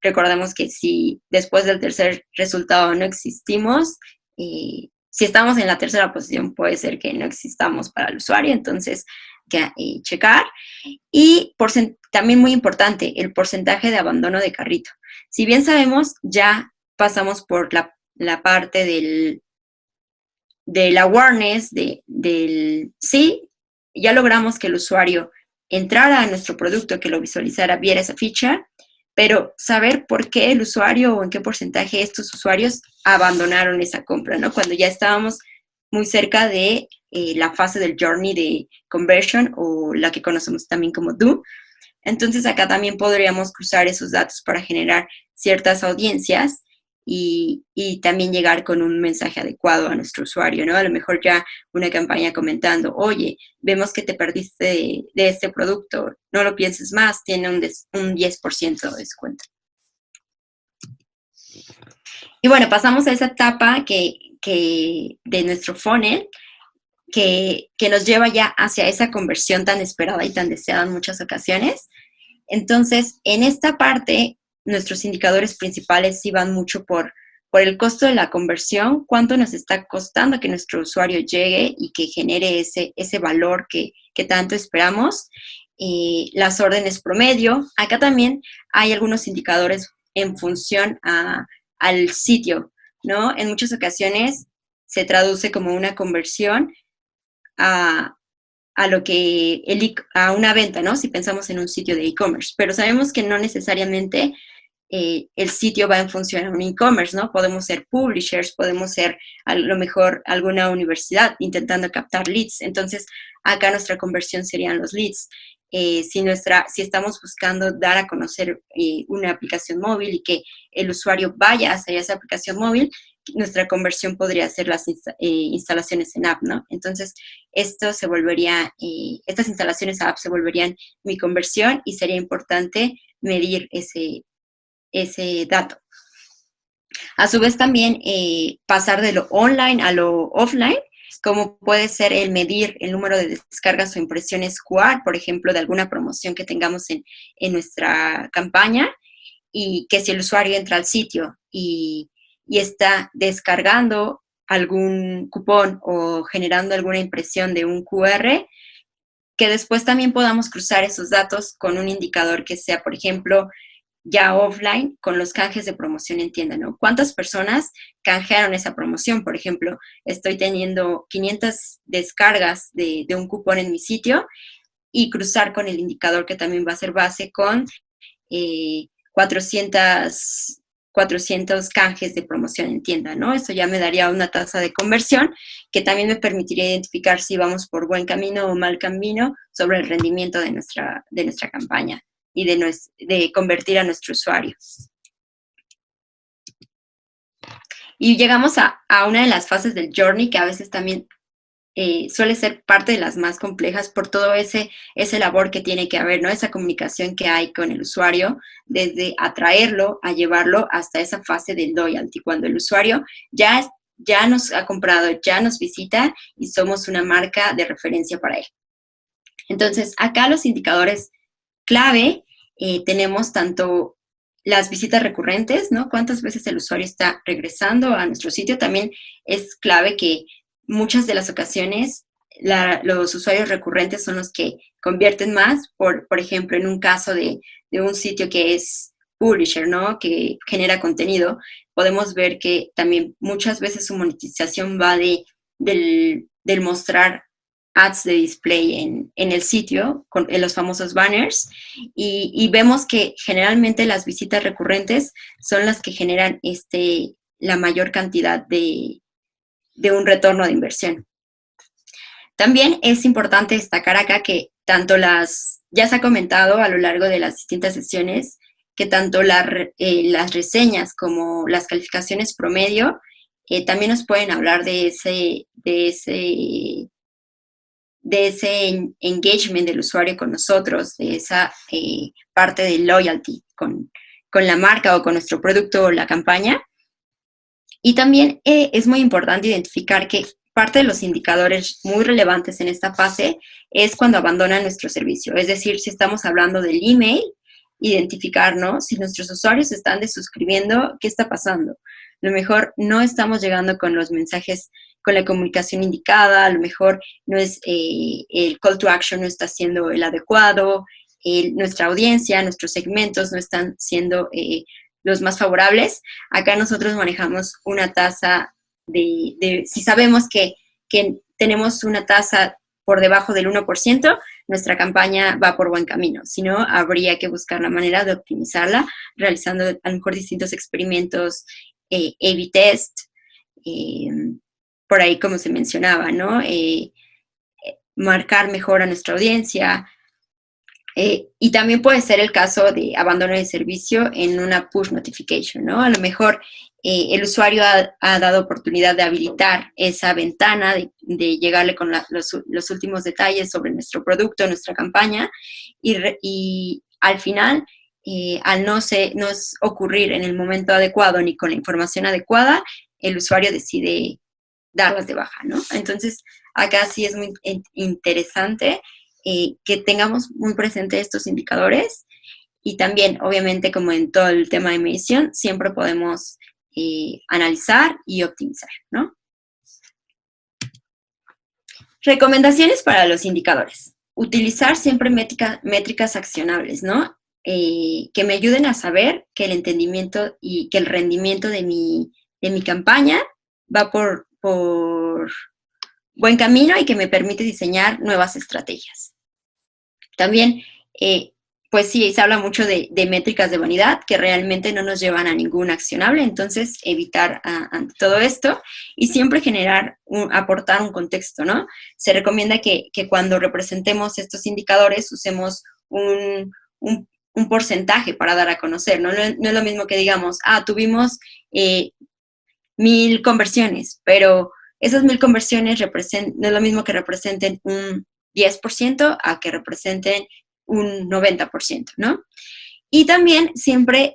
recordemos que si después del tercer resultado no existimos, si estamos en la tercera posición, puede ser que no existamos para el usuario, entonces checar. Y también muy importante, el porcentaje de abandono de carrito. Si bien sabemos, ya pasamos por la parte del awareness, sí, ya logramos que el usuario entrara a nuestro producto, que lo visualizara, viera esa ficha, pero saber por qué el usuario o en qué porcentaje estos usuarios abandonaron esa compra, ¿no? Cuando ya estábamos muy cerca de la fase del journey de conversion, o la que conocemos también como do. Entonces acá también podríamos cruzar esos datos para generar ciertas audiencias y también llegar con un mensaje adecuado a nuestro usuario, ¿no? A lo mejor ya una campaña comentando, oye, vemos que te perdiste de este producto, no lo pienses más, tiene un 10% de descuento. Y bueno, pasamos a esa etapa de nuestro funnel, que nos lleva ya hacia esa conversión tan esperada y tan deseada en muchas ocasiones. Entonces, en esta parte, nuestros indicadores principales sí van mucho por por el costo de la conversión, cuánto nos está costando que nuestro usuario llegue y que genere ese valor que tanto esperamos. Las órdenes promedio. Acá también hay algunos indicadores en función al sitio, ¿no? En muchas ocasiones se traduce como una conversión a una venta, ¿no? Si pensamos en un sitio de e-commerce, pero sabemos que no necesariamente el sitio va en función a un e-commerce, ¿no? Podemos ser publishers, podemos ser a lo mejor alguna universidad intentando captar leads. Entonces, acá nuestra conversión serían los leads. Si estamos buscando dar a conocer una aplicación móvil y que el usuario vaya hacia esa aplicación móvil, nuestra conversión podría ser las instalaciones en app, ¿no? Entonces, estas instalaciones a app se volverían mi conversión y sería importante medir ese dato. A su vez también pasar de lo online a lo offline, como puede ser el medir el número de descargas o impresiones QR, por ejemplo, de alguna promoción que tengamos en nuestra campaña, y que si el usuario entra al sitio y está descargando algún cupón o generando alguna impresión de un QR, que después también podamos cruzar esos datos con un indicador que sea, por ejemplo, ya offline con los canjes de promoción en tienda, ¿no? ¿Cuántas personas canjearon esa promoción? Por ejemplo, estoy teniendo 500 descargas de un cupón en mi sitio y cruzar con el indicador que también va a ser base con 400 canjes de promoción en tienda, ¿no? Eso ya me daría una tasa de conversión que también me permitiría identificar si vamos por buen camino o mal camino sobre el rendimiento de nuestra campaña y de convertir a nuestro usuario. Y llegamos a una de las fases del journey que a veces también suele ser parte de las más complejas por todo ese labor que tiene que haber, ¿no? Esa comunicación que hay con el usuario, desde atraerlo a llevarlo hasta esa fase del loyalty, cuando el usuario ya nos ha comprado, ya nos visita y somos una marca de referencia para él. Entonces, acá los indicadores clave tenemos tanto las visitas recurrentes, ¿no? Cuántas veces el usuario está regresando a nuestro sitio. También es clave que muchas de las ocasiones los usuarios recurrentes son los que convierten más. Por ejemplo, en un caso de un sitio que es publisher, ¿no? Que genera contenido, podemos ver que también muchas veces su monetización va del mostrar ads de display en el sitio, en los famosos banners, y vemos que generalmente las visitas recurrentes son las que generan la mayor cantidad de un retorno de inversión. También es importante destacar acá que ya se ha comentado a lo largo de las distintas sesiones, que tanto las reseñas como las calificaciones promedio también nos pueden hablar de ese engagement del usuario con nosotros, de esa parte de loyalty con la marca o con nuestro producto o la campaña. Y también es muy importante identificar que parte de los indicadores muy relevantes en esta fase es cuando abandonan nuestro servicio. Es decir, si estamos hablando del email, identificarnos si nuestros usuarios están desuscribiendo, ¿qué está pasando? A lo mejor no estamos llegando con los mensajes, con la comunicación indicada, a lo mejor no es el call to action no está siendo el adecuado, nuestra audiencia, nuestros segmentos no están siendo los más favorables. Acá nosotros manejamos una tasa si sabemos que tenemos una tasa por debajo del 1%, nuestra campaña va por buen camino. Si no, habría que buscar la manera de optimizarla, realizando a lo mejor distintos experimentos, A/B test, por ahí como se mencionaba, ¿no? Marcar mejor a nuestra audiencia. Y también puede ser el caso de abandono de servicio en una push notification, ¿no? A lo mejor el usuario ha dado oportunidad de habilitar esa ventana, de llegarle con los últimos detalles sobre nuestro producto, nuestra campaña, y al final, al no ocurrir en el momento adecuado ni con la información adecuada, el usuario decide darlas de baja, ¿no? Entonces, acá sí es muy interesante que tengamos muy presente estos indicadores, y también, obviamente, como en todo el tema de medición, siempre podemos analizar y optimizar, ¿no? Recomendaciones para los indicadores. Utilizar siempre métricas accionables, ¿no? Que me ayuden a saber que el entendimiento y que el rendimiento de mi campaña va por buen camino y que me permite diseñar nuevas estrategias. También, pues sí, se habla mucho de métricas de vanidad que realmente no nos llevan a ningún accionable, entonces evitar ante todo esto y siempre aportar un contexto, ¿no? Se recomienda que cuando representemos estos indicadores usemos un porcentaje para dar a conocer, ¿no? No es lo mismo que digamos, tuvimos 1000 conversiones, pero esas 1000 conversiones no es lo mismo que representen un 10% a que representen un 90%, ¿no? Y también siempre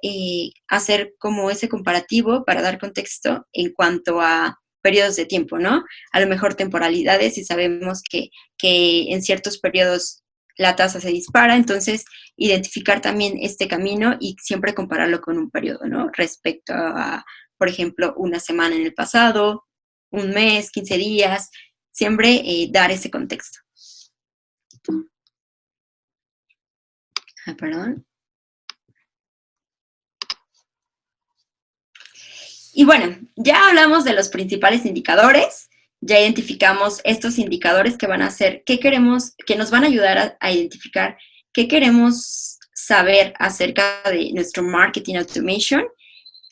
hacer como ese comparativo para dar contexto en cuanto a periodos de tiempo, ¿no? A lo mejor temporalidades, y sabemos que en ciertos periodos la tasa se dispara, entonces identificar también este camino y siempre compararlo con un periodo, ¿no? Respecto a, por ejemplo, una semana en el pasado, un mes, 15 días, siempre dar ese contexto. Perdón. Y bueno, ya hablamos de los principales indicadores, ya identificamos estos indicadores que van a hacer, que nos van a ayudar a identificar qué queremos saber acerca de nuestro marketing automation.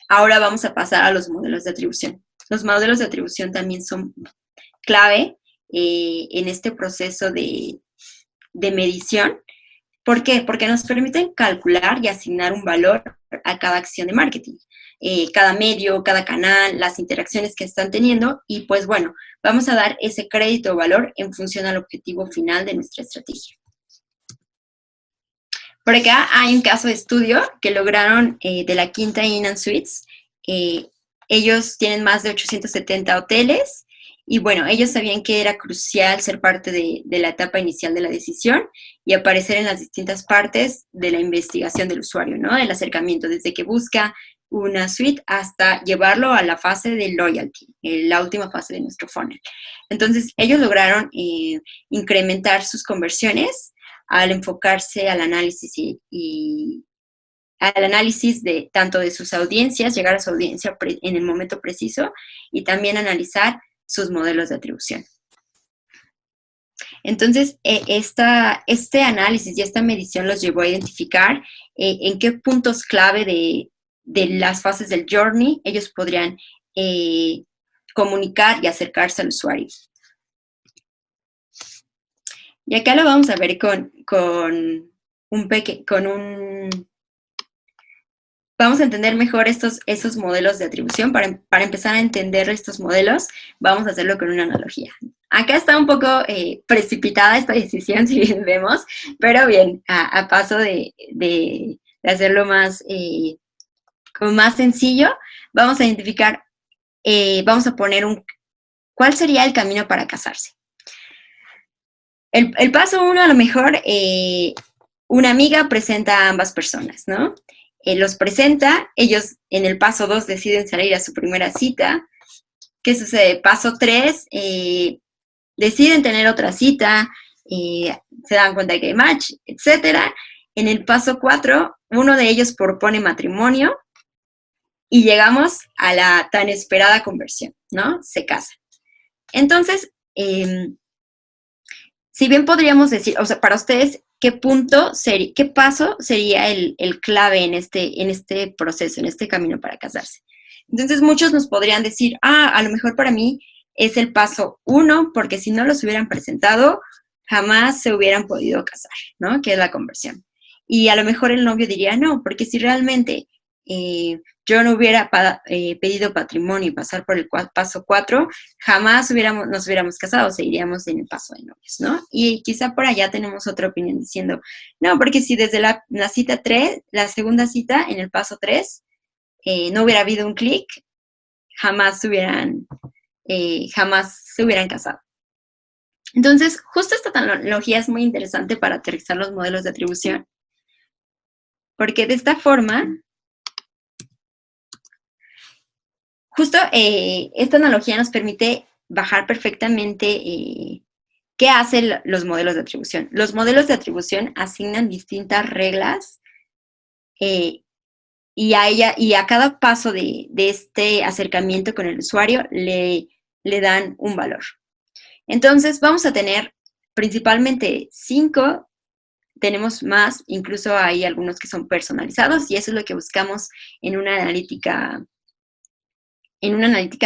Ahora vamos a pasar a los modelos de atribución. Los modelos de atribución también son clave en este proceso de medición. ¿Por qué? Porque nos permiten calcular y asignar un valor a cada acción de marketing. Cada medio, cada canal, las interacciones que están teniendo y pues bueno, vamos a dar ese crédito o valor en función al objetivo final de nuestra estrategia. Por acá hay un caso de estudio que lograron de la quinta Inn & Suites. Ellos tienen más de 870 hoteles y bueno, ellos sabían que era crucial ser parte de la etapa inicial de la decisión y aparecer en las distintas partes de la investigación del usuario, ¿no? El acercamiento, desde que busca una suite hasta llevarlo a la fase de loyalty, la última fase de nuestro funnel. Entonces, ellos lograron incrementar sus conversiones al enfocarse al análisis y al análisis de tanto de sus audiencias, llegar a su audiencia en el momento preciso y también analizar sus modelos de atribución. Entonces, este análisis y esta medición los llevó a identificar en qué puntos clave de las fases del journey ellos podrían comunicar y acercarse al usuario. Y acá lo vamos a ver vamos a entender mejor esos modelos de atribución. Para empezar a entender estos modelos, vamos a hacerlo con una analogía. Acá está un poco precipitada esta decisión, si bien vemos, pero bien, a paso de hacerlo como más sencillo, vamos a identificar, vamos a poner ¿cuál sería el camino para casarse? El paso 1, a lo mejor, una amiga presenta a ambas personas, ¿no? Los presenta, ellos en el paso 2 deciden salir a su primera cita. ¿Qué sucede? Paso 3, deciden tener otra cita, se dan cuenta de que hay match, etc. En el paso 4, uno de ellos propone matrimonio y llegamos a la tan esperada conversión, ¿no? Se casan. Entonces, si bien podríamos decir, o sea, para ustedes, ¿qué paso sería el clave en este proceso, en este camino para casarse? Entonces, muchos nos podrían decir, a lo mejor para mí es el paso 1, porque si no los hubieran presentado, jamás se hubieran podido casar, ¿no? Que es la conversión. Y a lo mejor el novio diría, no, porque si realmente yo no hubiera pedido patrimonio y pasar por el paso 4, jamás nos hubiéramos casado, seguiríamos en el paso de novios, ¿no? Y quizá por allá tenemos otra opinión diciendo, no, porque si desde la cita 3, la segunda cita, en el paso 3, no hubiera habido un clic, jamás se hubieran casado. Entonces, justo esta analogía es muy interesante para aterrizar los modelos de atribución, porque de esta forma justo esta analogía nos permite bajar perfectamente qué hacen los modelos de atribución. Los modelos de atribución asignan distintas reglas y a cada paso de este acercamiento con el usuario le dan un valor. Entonces, vamos a tener principalmente 5, tenemos más, incluso hay algunos que son personalizados, y eso es lo que buscamos en una analítica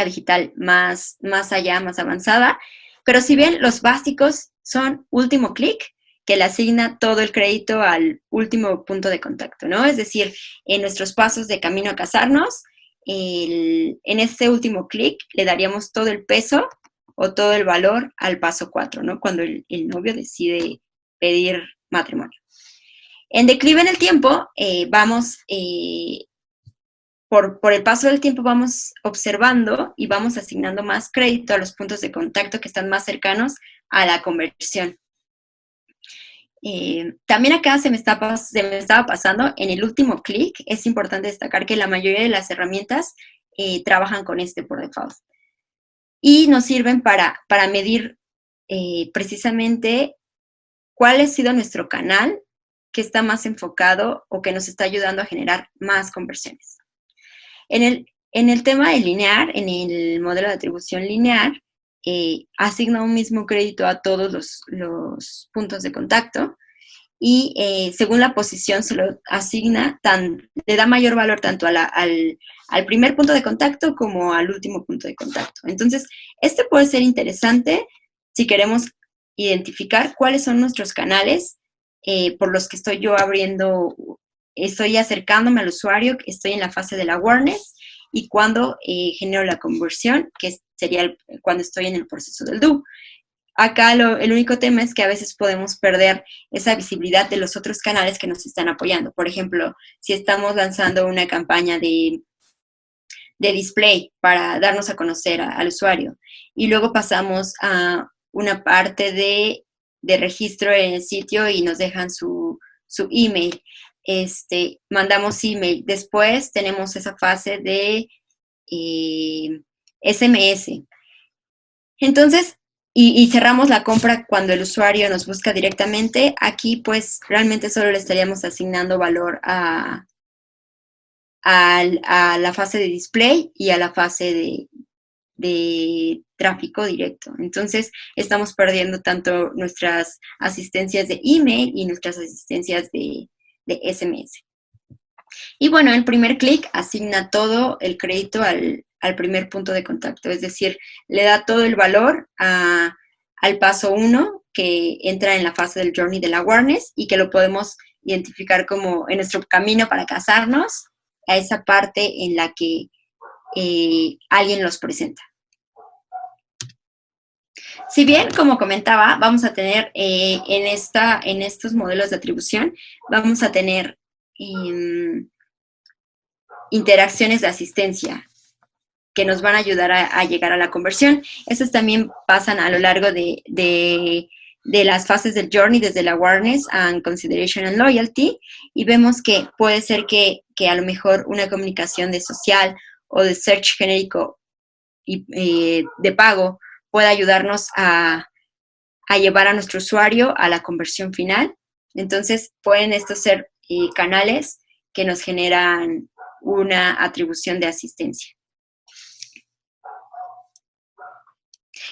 digital más allá, más avanzada. Pero si bien los básicos son último clic, que le asigna todo el crédito al último punto de contacto, ¿no? Es decir, en nuestros pasos de camino a casarnos, en este último clic le daríamos todo el peso o todo el valor al paso 4, ¿no? Cuando el novio decide pedir matrimonio. En declive en el tiempo, por el paso del tiempo vamos observando y vamos asignando más crédito a los puntos de contacto que están más cercanos a la conversión. También acá se me estaba pasando, en el último clic, es importante destacar que la mayoría de las herramientas trabajan con este por default. Y nos sirven para medir precisamente cuál ha sido nuestro canal que está más enfocado o que nos está ayudando a generar más conversiones. En el tema de lineal, en el modelo de atribución lineal, asigna un mismo crédito a todos los puntos de contacto y según la posición se lo asigna, le da mayor valor tanto al primer punto de contacto como al último punto de contacto. Entonces, este puede ser interesante si queremos identificar cuáles son nuestros canales por los que estoy yo estoy acercándome al usuario, estoy en la fase del awareness, y cuando genero la conversión, que sería cuando estoy en el proceso del do. Acá el único tema es que a veces podemos perder esa visibilidad de los otros canales que nos están apoyando. Por ejemplo, si estamos lanzando una campaña de display para darnos a conocer al usuario y luego pasamos a una parte de registro en el sitio y nos dejan su email. Mandamos email. Después tenemos esa fase de SMS. Entonces, y cerramos la compra cuando el usuario nos busca directamente. Aquí, pues, realmente solo le estaríamos asignando valor a la fase de display y a la fase de tráfico directo. Entonces, estamos perdiendo tanto nuestras asistencias de email y nuestras asistencias de SMS. Y bueno, el primer clic asigna todo el crédito al primer punto de contacto, es decir, le da todo el valor al paso 1 que entra en la fase del journey del awareness y que lo podemos identificar como en nuestro camino para casarnos, a esa parte en la que alguien los presenta. Si bien, como comentaba, vamos a tener en estos modelos de atribución, vamos a tener interacciones de asistencia que nos van a ayudar a llegar a la conversión. Estos también pasan a lo largo de las fases del journey, desde el awareness and consideration and loyalty, y vemos que puede ser que a lo mejor una comunicación de social o de search genérico y de pago pueda ayudarnos a llevar a nuestro usuario a la conversión final. Entonces, pueden estos ser canales que nos generan una atribución de asistencia.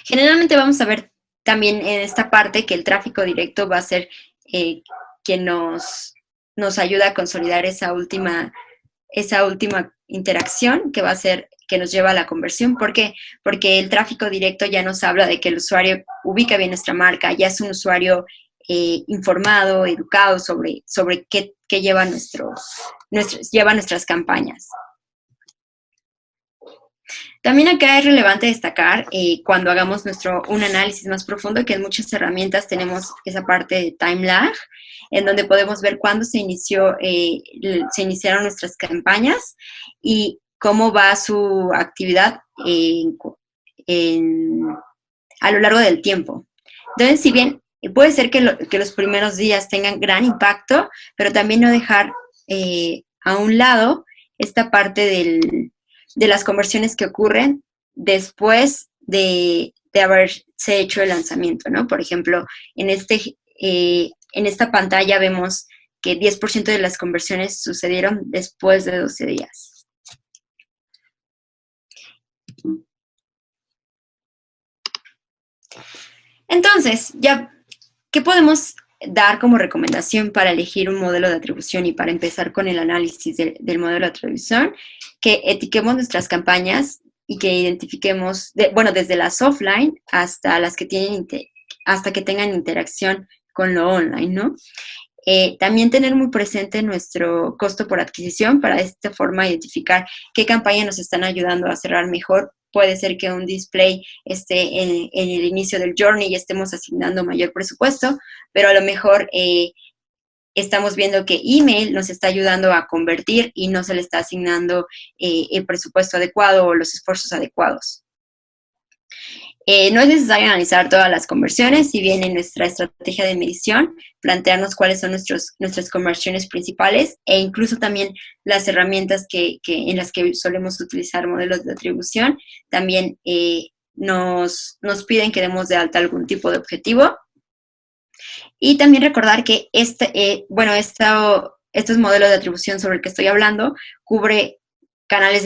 Generalmente vamos a ver también en esta parte que el tráfico directo va a ser quien nos ayuda a consolidar esa última interacción que va a ser que nos lleva a la conversión. ¿Por qué? Porque el tráfico directo ya nos habla de que el usuario ubica bien nuestra marca, ya es un usuario informado, educado sobre qué lleva nuestras campañas. También acá es relevante destacar cuando hagamos un análisis más profundo, que en muchas herramientas tenemos esa parte de time lag, en donde podemos ver cuándo se iniciaron nuestras campañas y cómo va su actividad a lo largo del tiempo. Entonces, si bien puede ser que los primeros días tengan gran impacto, pero también no dejar a un lado esta parte de las conversiones que ocurren después de haberse hecho el lanzamiento, ¿no? Por ejemplo, en esta pantalla vemos que 10% de las conversiones sucedieron después de 12 días. Entonces, ya, ¿qué podemos dar como recomendación para elegir un modelo de atribución y para empezar con el análisis del modelo de atribución? Que etiquemos nuestras campañas y que identifiquemos, desde las offline hasta las que hasta que tengan interacción con lo online, ¿no? También tener muy presente nuestro costo por adquisición para de esta forma identificar qué campaña nos están ayudando a cerrar mejor. Puede ser que un display esté en el inicio del journey y estemos asignando mayor presupuesto, pero a lo mejor estamos viendo que email nos está ayudando a convertir y no se le está asignando el presupuesto adecuado o los esfuerzos adecuados. No es necesario analizar todas las conversiones, si bien en nuestra estrategia de medición, plantearnos cuáles son nuestras conversiones principales e incluso también las herramientas en las que solemos utilizar modelos de atribución. También nos piden que demos de alta algún tipo de objetivo. Y también recordar que estos modelos de atribución sobre el que estoy hablando cubre canales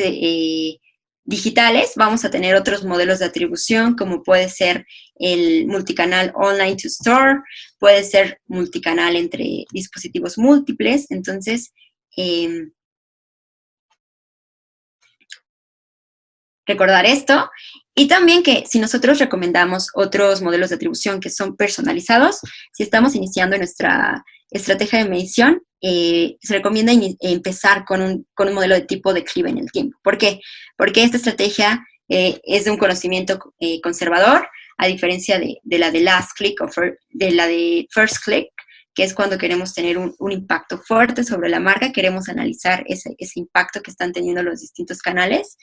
digitales. Vamos a tener otros modelos de atribución, como puede ser el multicanal online to store, puede ser multicanal entre dispositivos múltiples. Entonces, recordar esto. Y también que si nosotros recomendamos otros modelos de atribución que son personalizados, si estamos iniciando nuestra estrategia de medición, se recomienda empezar con un modelo de tipo declive en el tiempo. ¿Por qué? Porque esta estrategia es de un conocimiento conservador, a diferencia de la de last click o de la de first click, que es cuando queremos tener un impacto fuerte sobre la marca, queremos analizar ese impacto que están teniendo los distintos canales.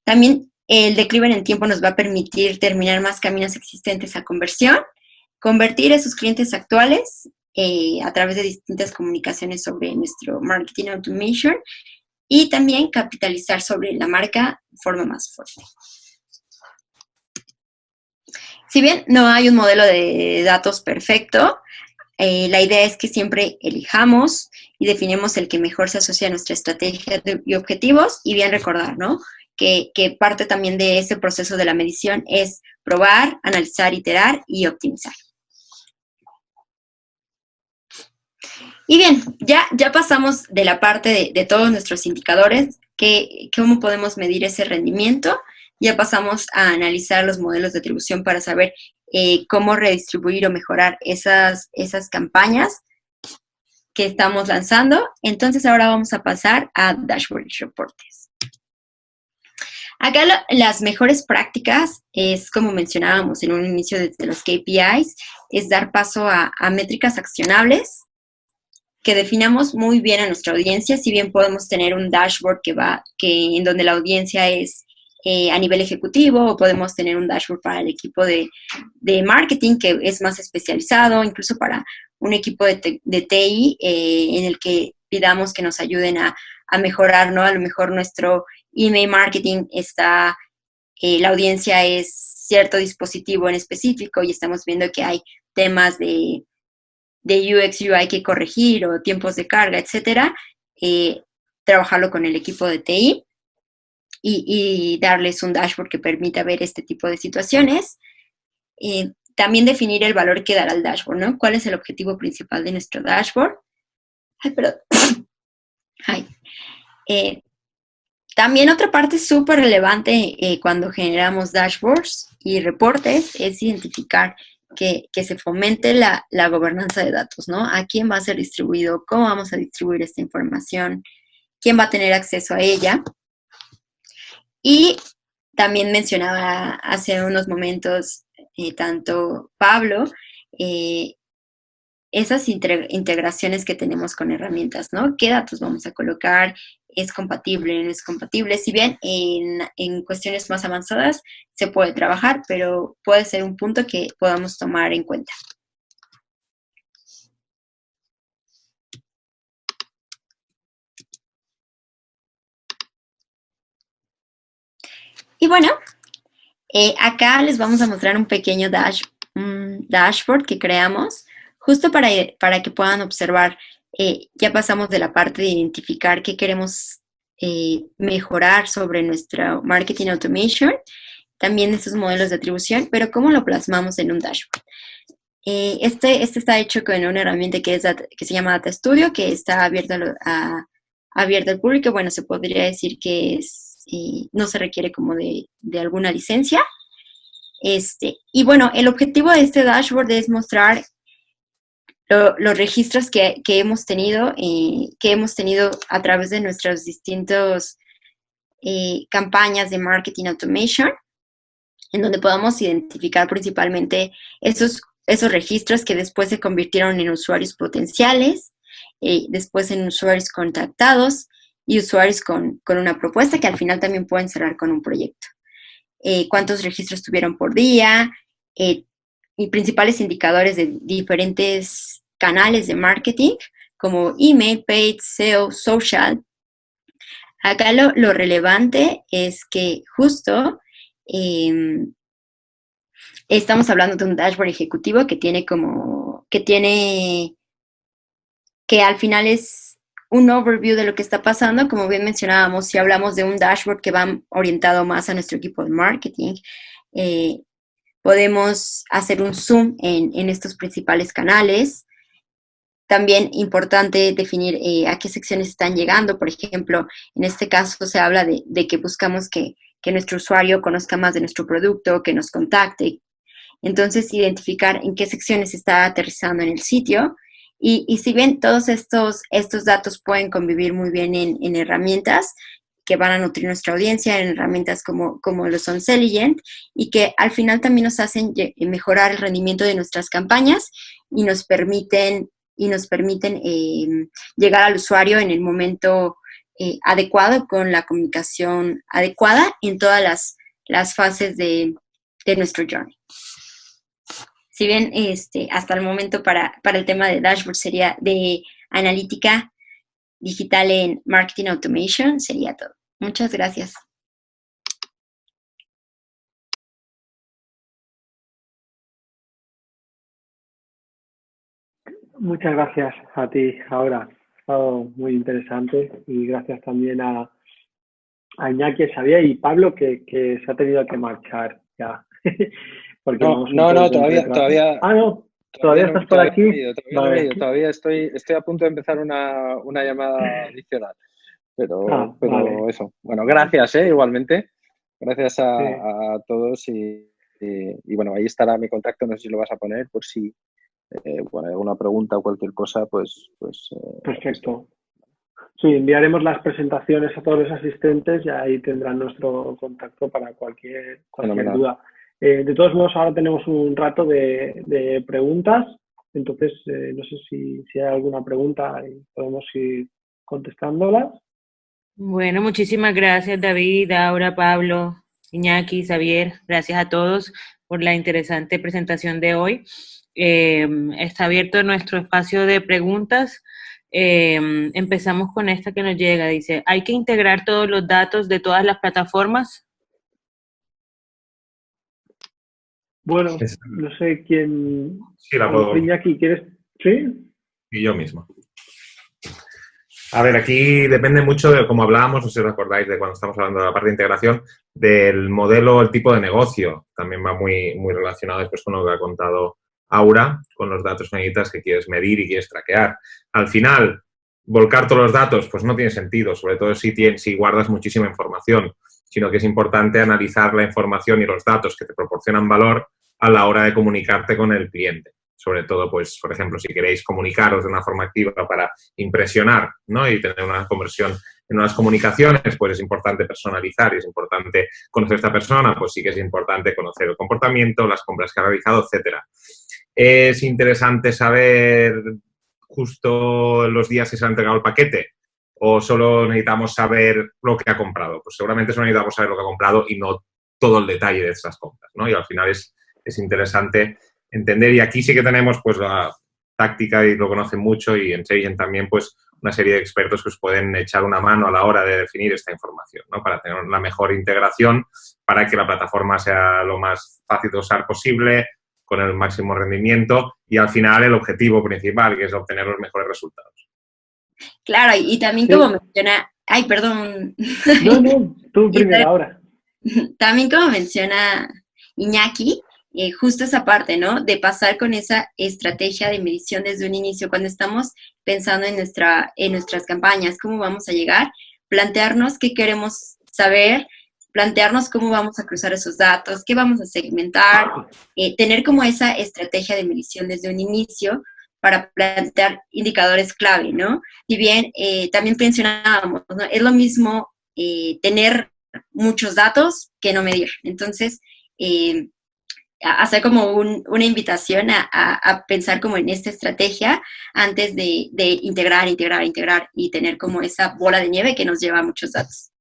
También el declive en el tiempo nos va a permitir terminar más caminos existentes a conversión, convertir a sus clientes actuales a través de distintas comunicaciones sobre nuestro marketing automation y también capitalizar sobre la marca de forma más fuerte. Si bien no hay un modelo de datos perfecto, la idea es que siempre elijamos y definimos el que mejor se asocia a nuestra estrategia y objetivos, y bien recordar, ¿no?, que parte también de ese proceso de la medición es probar, analizar, iterar y optimizar. Y bien, ya pasamos de la parte de todos nuestros indicadores, cómo podemos medir ese rendimiento. Ya pasamos a analizar los modelos de atribución para saber cómo redistribuir o mejorar esas campañas que estamos lanzando. Entonces, ahora vamos a pasar a Dashboard y Reportes. Acá las mejores prácticas es, como mencionábamos en un inicio desde los KPIs, es dar paso a métricas accionables que definamos muy bien a nuestra audiencia. Si bien podemos tener un dashboard en donde la audiencia es a nivel ejecutivo, o podemos tener un dashboard para el equipo de marketing que es más especializado, incluso para un equipo de TI en el que pidamos que nos ayuden a mejorar, ¿no? A lo mejor nuestro email marketing está, la audiencia es cierto dispositivo en específico y estamos viendo que hay temas de UX, UI que corregir o tiempos de carga, etcétera, trabajarlo con el equipo de TI y darles un dashboard que permita ver este tipo de situaciones. También definir el valor que dará el dashboard, ¿no? ¿Cuál es el objetivo principal de nuestro dashboard? También otra parte súper relevante cuando generamos dashboards y reportes es identificar que se fomente la gobernanza de datos, ¿no? ¿A quién va a ser distribuido? ¿Cómo vamos a distribuir esta información? ¿Quién va a tener acceso a ella? Y también mencionaba hace unos momentos tanto Pablo, esas integraciones que tenemos con herramientas, ¿no? ¿Qué datos vamos a colocar? ¿Es compatible? ¿No es compatible? Si bien en cuestiones más avanzadas se puede trabajar, pero puede ser un punto que podamos tomar en cuenta. Y bueno, acá les vamos a mostrar un pequeño dashboard que creamos justo para que puedan observar. Ya pasamos de la parte de identificar qué queremos mejorar sobre nuestro marketing automation, también estos modelos de atribución, pero cómo lo plasmamos en un dashboard. Este está hecho con una herramienta que se llama Data Studio, que está abierta al público. Bueno, se podría decir que no se requiere como de alguna licencia. Y bueno, el objetivo de este dashboard es mostrar los registros que hemos tenido a través de nuestras distintas campañas de marketing automation, en donde podamos identificar principalmente esos registros que después se convirtieron en usuarios potenciales, después en usuarios contactados y usuarios con una propuesta que al final también pueden cerrar con un proyecto. Cuántos registros tuvieron por día, y principales indicadores de diferentes canales de marketing, como email, paid, SEO, social. Acá lo relevante es que justo estamos hablando de un dashboard ejecutivo que al final es un overview de lo que está pasando. Como bien mencionábamos, si hablamos de un dashboard que va orientado más a nuestro equipo de marketing, podemos hacer un zoom en estos principales canales. También importante definir a qué secciones están llegando. Por ejemplo, en este caso se habla de que buscamos que nuestro usuario conozca más de nuestro producto, que nos contacte. Entonces, identificar en qué secciones está aterrizando en el sitio. Y si bien todos estos datos pueden convivir muy bien en herramientas que van a nutrir nuestra audiencia, en herramientas como lo son Selligent, y que al final también nos hacen mejorar el rendimiento de nuestras campañas y nos permiten llegar al usuario en el momento adecuado, con la comunicación adecuada en todas las fases de nuestro journey. Si bien hasta el momento para el tema de dashboard sería de analítica digital en marketing automation, sería todo. Muchas gracias. Muchas gracias a ti, Aura. Ha estado muy interesante, y gracias también a Iñaki, Xavier y Pablo, que se ha tenido que marchar ya. Porque todavía. Ah, no, todavía estás por aquí. Todavía estoy a punto de empezar una llamada adicional. Pero vale. Eso. Bueno, gracias, igualmente. Gracias a todos y bueno, ahí estará mi contacto, no sé si lo vas a poner, por si hay alguna pregunta o cualquier cosa, pues perfecto. Sí, enviaremos las presentaciones a todos los asistentes y ahí tendrán nuestro contacto para cualquier duda. De todos modos, ahora tenemos un rato de preguntas, entonces no sé si hay alguna pregunta y podemos ir contestándolas. Bueno, muchísimas gracias, David, Aura, Pablo, Iñaki, Xavier. Gracias a todos por la interesante presentación de hoy. Está abierto nuestro espacio de preguntas. Empezamos con esta que nos llega. Dice, ¿hay que integrar todos los datos de todas las plataformas? Bueno, no sé quién... Sí, la puedo. Iñaki, ¿quieres? ¿Sí? Y yo mismo. A ver, aquí depende mucho de, como hablábamos, no sé si os acordáis de cuando estamos hablando de la parte de integración, del modelo, el tipo de negocio. También va muy, muy relacionado después con lo que ha contado Aura, con los datos que necesitas que quieres medir y quieres traquear. Al final, volcar todos los datos, pues no tiene sentido, sobre todo si guardas muchísima información, sino que es importante analizar la información y los datos que te proporcionan valor a la hora de comunicarte con el cliente. Sobre todo, pues, por ejemplo, si queréis comunicaros de una forma activa para impresionar, ¿no? Y tener una conversión en unas comunicaciones, pues es importante personalizar y es importante conocer a esta persona, pues sí que es importante conocer el comportamiento, las compras que ha realizado, etcétera. Es interesante saber justo los días que se ha entregado el paquete o solo necesitamos saber lo que ha comprado. Pues seguramente solo necesitamos saber lo que ha comprado y no todo el detalle de esas compras, ¿no? Y al final es interesante entender, y aquí sí que tenemos pues la táctica y lo conocen mucho, y en Selligent también pues una serie de expertos que os pueden echar una mano a la hora de definir esta información, ¿no? Para tener una mejor integración, para que la plataforma sea lo más fácil de usar posible, con el máximo rendimiento y al final el objetivo principal, que es obtener los mejores resultados. Claro, y también Sí. como menciona, ay, perdón. No, tú primero ahora. También como menciona Iñaki, justo esa parte, ¿no? De pasar con esa estrategia de medición desde un inicio, cuando estamos pensando en nuestras campañas, cómo vamos a llegar, plantearnos qué queremos saber, plantearnos cómo vamos a cruzar esos datos, qué vamos a segmentar, tener como esa estrategia de medición desde un inicio para plantear indicadores clave, ¿no? Y bien, también mencionábamos, ¿no? Es lo mismo tener muchos datos que no medir. Entonces, hacer como una invitación a pensar como en esta estrategia antes de integrar y tener como esa bola de nieve que nos lleva a muchos datos.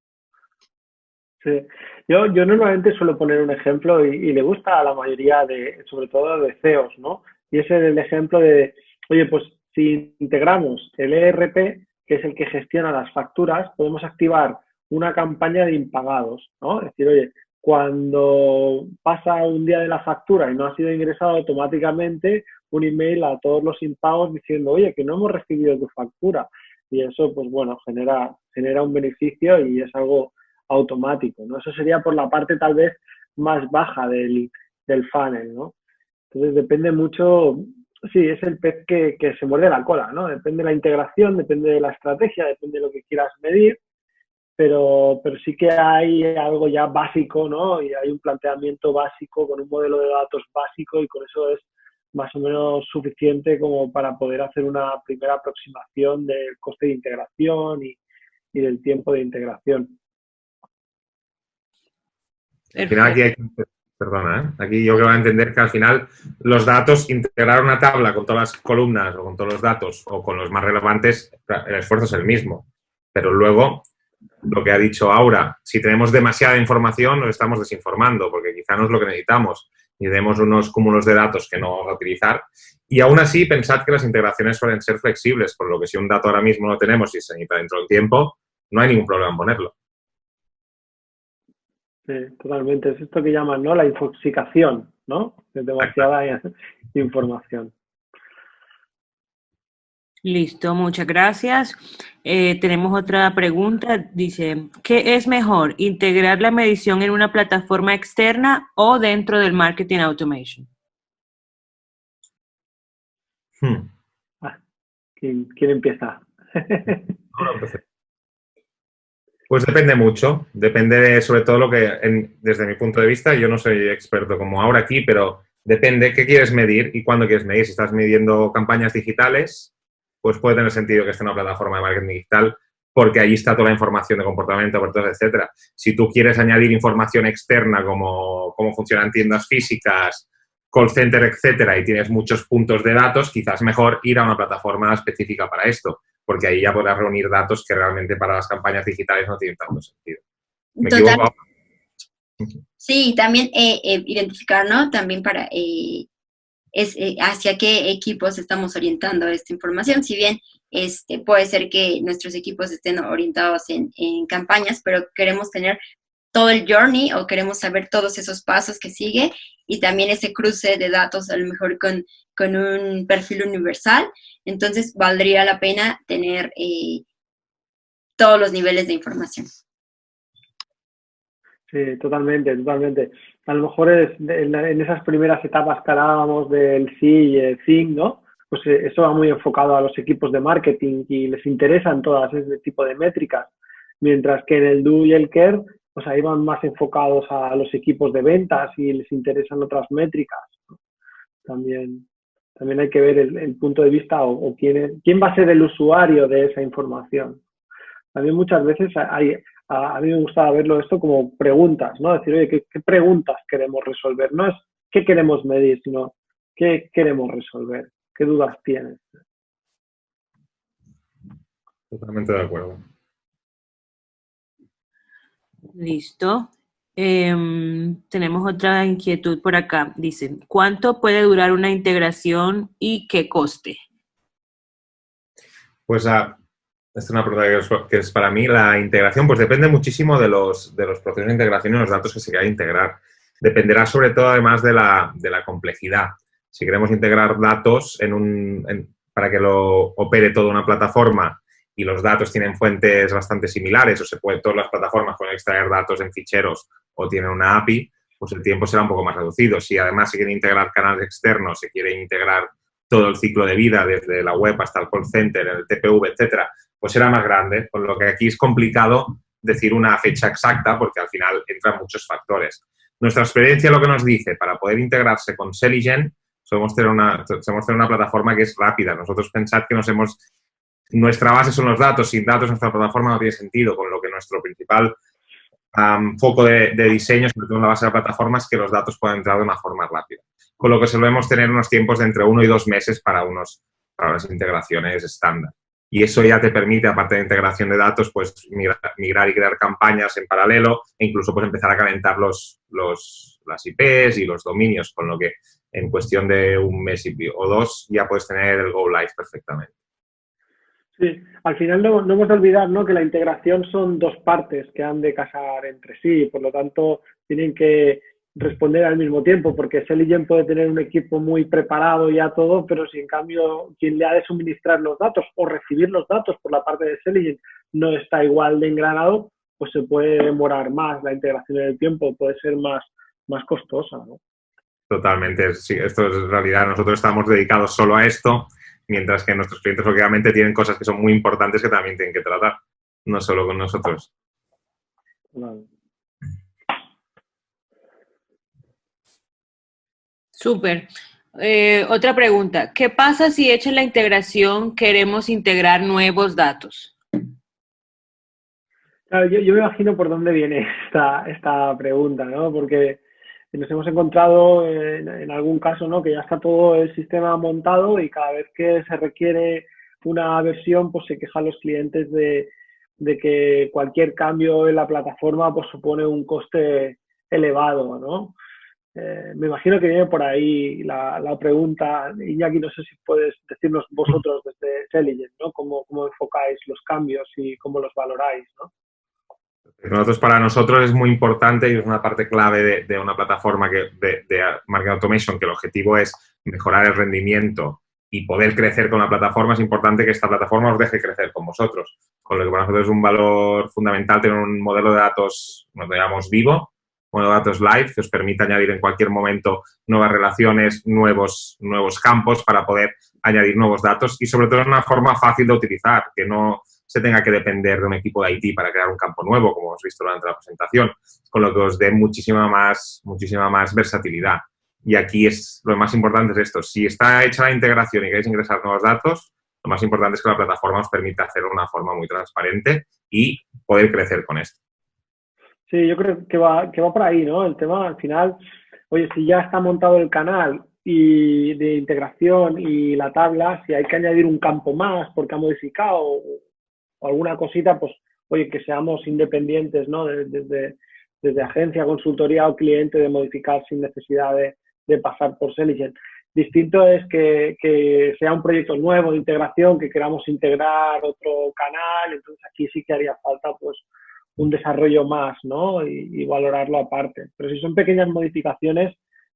Sí. Yo normalmente suelo poner un ejemplo y le gusta a la mayoría sobre todo de CEOs, ¿no? Y ese es el ejemplo de, oye, pues si integramos el ERP, que es el que gestiona las facturas, podemos activar una campaña de impagados, ¿no? Es decir, oye, cuando pasa un día de la factura y no ha sido ingresado automáticamente un email a todos los impagos diciendo, oye, que no hemos recibido tu factura. Y eso, pues bueno, genera un beneficio y es algo automático, ¿no? Eso sería por la parte tal vez más baja del funnel, ¿no? Entonces depende mucho, sí, es el pez que se muerde la cola, ¿no? Depende de la integración, depende de la estrategia, depende de lo que quieras medir, pero sí que hay algo ya básico, ¿no? Y hay un planteamiento básico con un modelo de datos básico y con eso es más o menos suficiente como para poder hacer una primera aproximación del coste de integración y del tiempo de integración. Al final aquí aquí yo creo que entender que al final los datos, integrar una tabla con todas las columnas o con todos los datos o con los más relevantes, el esfuerzo es el mismo. Pero luego, lo que ha dicho Aura, si tenemos demasiada información nos estamos desinformando porque quizá no es lo que necesitamos y demos unos cúmulos de datos que no vamos a utilizar. Y aún así, pensad que las integraciones suelen ser flexibles, por lo que si un dato ahora mismo no tenemos y se necesita dentro del tiempo, no hay ningún problema en ponerlo. Sí, totalmente. Es esto que llaman, ¿no? La infoxicación, ¿no? De demasiada información. Listo, muchas gracias. Tenemos otra pregunta. Dice, ¿qué es mejor, integrar la medición en una plataforma externa o dentro del marketing automation? ¿Quién empieza? Ahora empecé. Pues depende mucho, depende sobre todo lo que, desde mi punto de vista, yo no soy experto como ahora aquí, pero depende qué quieres medir y cuándo quieres medir. Si estás midiendo campañas digitales, pues puede tener sentido que esté en una plataforma de marketing digital porque ahí está toda la información de comportamiento, etcétera. Si tú quieres añadir información externa como cómo funcionan tiendas físicas, call center, etcétera, y tienes muchos puntos de datos, quizás mejor ir a una plataforma específica para esto, porque ahí ya podrás reunir datos que realmente para las campañas digitales no tienen tanto sentido. ¿Me equivoco? Sí, también identificar, ¿no? También para hacia qué equipos estamos orientando esta información. Si bien puede ser que nuestros equipos estén orientados en campañas, pero queremos tener todo el journey o queremos saber todos esos pasos que sigue y también ese cruce de datos a lo mejor con un perfil universal. Entonces, valdría la pena tener todos los niveles de información. Sí, totalmente. A lo mejor en esas primeras etapas que hablábamos del sí y el think, ¿no? Pues eso va muy enfocado a los equipos de marketing y les interesan todas ese tipo de métricas, mientras que en el do y el care, pues ahí van más enfocados a los equipos de ventas y les interesan otras métricas, ¿no? También hay que ver el punto de vista o quién va a ser el usuario de esa información. También muchas veces a mí me gusta verlo esto como preguntas, ¿no? Decir, oye, ¿qué preguntas queremos resolver? No es qué queremos medir, sino qué queremos resolver, qué dudas tienes. Totalmente de acuerdo. Listo. Tenemos otra inquietud por acá. Dicen, ¿cuánto puede durar una integración y qué coste? Pues Esta es una pregunta que es para mí. La integración, pues depende muchísimo de los procesos de integración y los datos que se quieran integrar. Dependerá sobre todo, además, de la complejidad. Si queremos integrar datos para que lo opere toda una plataforma y los datos tienen fuentes bastante similares, o todas las plataformas pueden extraer datos en ficheros o tienen una API, pues el tiempo será un poco más reducido. Si además se quiere integrar canales externos, se quiere integrar todo el ciclo de vida, desde la web hasta el call center, el TPV, etcétera, pues será más grande, con lo que aquí es complicado decir una fecha exacta porque al final entran muchos factores. Nuestra experiencia lo que nos dice, para poder integrarse con Selligent, somos tener una plataforma que es rápida. Nosotros pensad que nuestra base son los datos, sin datos nuestra plataforma no tiene sentido, con lo que nuestro principal foco de diseño, sobre todo en la base de la plataforma, es que los datos puedan entrar de una forma rápida. Con lo que solemos tener unos tiempos de entre 1 y 2 meses para unas integraciones estándar. Y eso ya te permite, aparte de integración de datos, pues migrar y crear campañas en paralelo e incluso pues empezar a calentar las IPs y los dominios, con lo que en cuestión de 1 mes o 2 ya puedes tener el Go Live perfectamente. Sí, al final no hemos de olvidar, ¿no?, que la integración son 2 partes que han de casar entre sí, por lo tanto tienen que responder al mismo tiempo, porque Selligent puede tener un equipo muy preparado ya todo, pero si en cambio quien le ha de suministrar los datos o recibir los datos por la parte de Selligent no está igual de engranado, pues se puede demorar más la integración en el tiempo, puede ser más costosa, ¿no? Totalmente, sí, esto es realidad. Nosotros estamos dedicados solo a esto, mientras que nuestros clientes obviamente tienen cosas que son muy importantes que también tienen que tratar, no solo con nosotros. Vale. Súper. Otra pregunta. ¿Qué pasa si hecha la integración queremos integrar nuevos datos? Claro, yo me imagino por dónde viene esta pregunta, ¿no? Porque nos hemos encontrado en algún caso, ¿no?, que ya está todo el sistema montado y cada vez que se requiere una versión, pues se quejan los clientes de que cualquier cambio en la plataforma pues supone un coste elevado, ¿no? Me imagino que viene por ahí la pregunta. Iñaki, no sé si puedes decirnos vosotros desde Selligent, ¿no?, cómo enfocáis los cambios y cómo los valoráis, ¿no? Para nosotros es muy importante y es una parte clave de una plataforma de Marketing Automation, que el objetivo es mejorar el rendimiento y poder crecer con la plataforma. Es importante que esta plataforma os deje crecer con vosotros. Con lo que para nosotros es un valor fundamental tener un modelo de datos, nos llamamos vivo, modelo de datos live, que os permite añadir en cualquier momento nuevas relaciones, nuevos campos para poder añadir nuevos datos y sobre todo en una forma fácil de utilizar, que no se tenga que depender de un equipo de IT para crear un campo nuevo, como hemos visto durante la presentación, con lo que os dé muchísima más versatilidad. Y aquí lo más importante es esto. Si está hecha la integración y queréis ingresar nuevos datos, lo más importante es que la plataforma os permita hacerlo de una forma muy transparente y poder crecer con esto. Sí, yo creo que va por ahí, ¿no? El tema, al final, oye, si ya está montado el canal y de integración y la tabla, si hay que añadir un campo más porque ha modificado o alguna cosita, pues, oye, que seamos independientes, ¿no?, desde agencia, consultoría o cliente, de modificar sin necesidad de pasar por Selligent. Distinto es que sea un proyecto nuevo de integración, que queramos integrar otro canal, entonces aquí sí que haría falta, pues, un desarrollo más, ¿no?, y valorarlo aparte. Pero si son pequeñas modificaciones,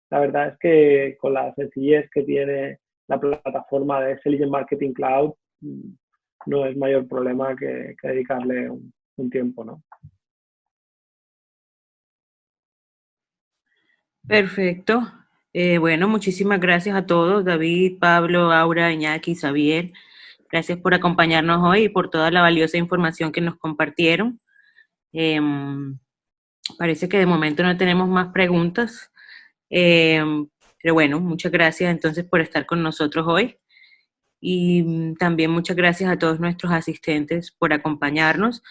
la verdad es que con la sencillez que tiene la plataforma de Selligent Marketing Cloud, no es mayor problema que dedicarle un tiempo, ¿no? Perfecto. Bueno, muchísimas gracias a todos, David, Pablo, Aura, Iñaki, Xavier. Gracias por acompañarnos hoy y por toda la valiosa información que nos compartieron. Parece que de momento no tenemos más preguntas, pero bueno, muchas gracias entonces por estar con nosotros hoy. Y también muchas gracias a todos nuestros asistentes por acompañarnos.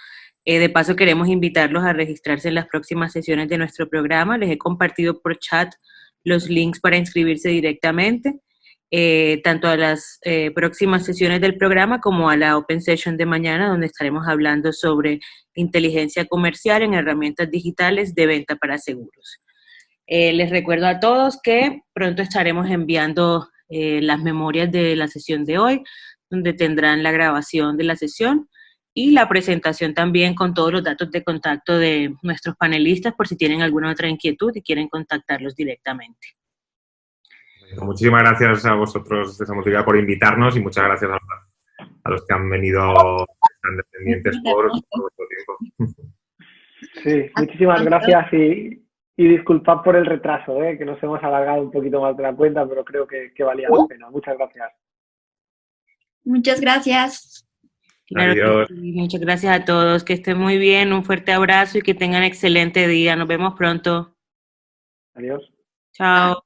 De paso, queremos invitarlos a registrarse en las próximas sesiones de nuestro programa. Les he compartido por chat los links para inscribirse directamente, tanto a las próximas sesiones del programa como a la Open Session de mañana, donde estaremos hablando sobre inteligencia comercial en herramientas digitales de venta para seguros. Les recuerdo a todos que pronto estaremos enviando las memorias de la sesión de hoy, donde tendrán la grabación de la sesión y la presentación también con todos los datos de contacto de nuestros panelistas por si tienen alguna otra inquietud y quieren contactarlos directamente. Muchísimas gracias a vosotros de Samultiplica por invitarnos y muchas gracias a los que han venido tan dependientes por vuestro tiempo. Sí, muchísimas gracias y disculpad por el retraso, que nos hemos alargado un poquito más de la cuenta, pero creo que valía la pena. Muchas gracias. Muchas gracias. Claro Adiós. que sí. Muchas gracias a todos. Que estén muy bien. Un fuerte abrazo y que tengan excelente día. Nos vemos pronto. Adiós. Chao.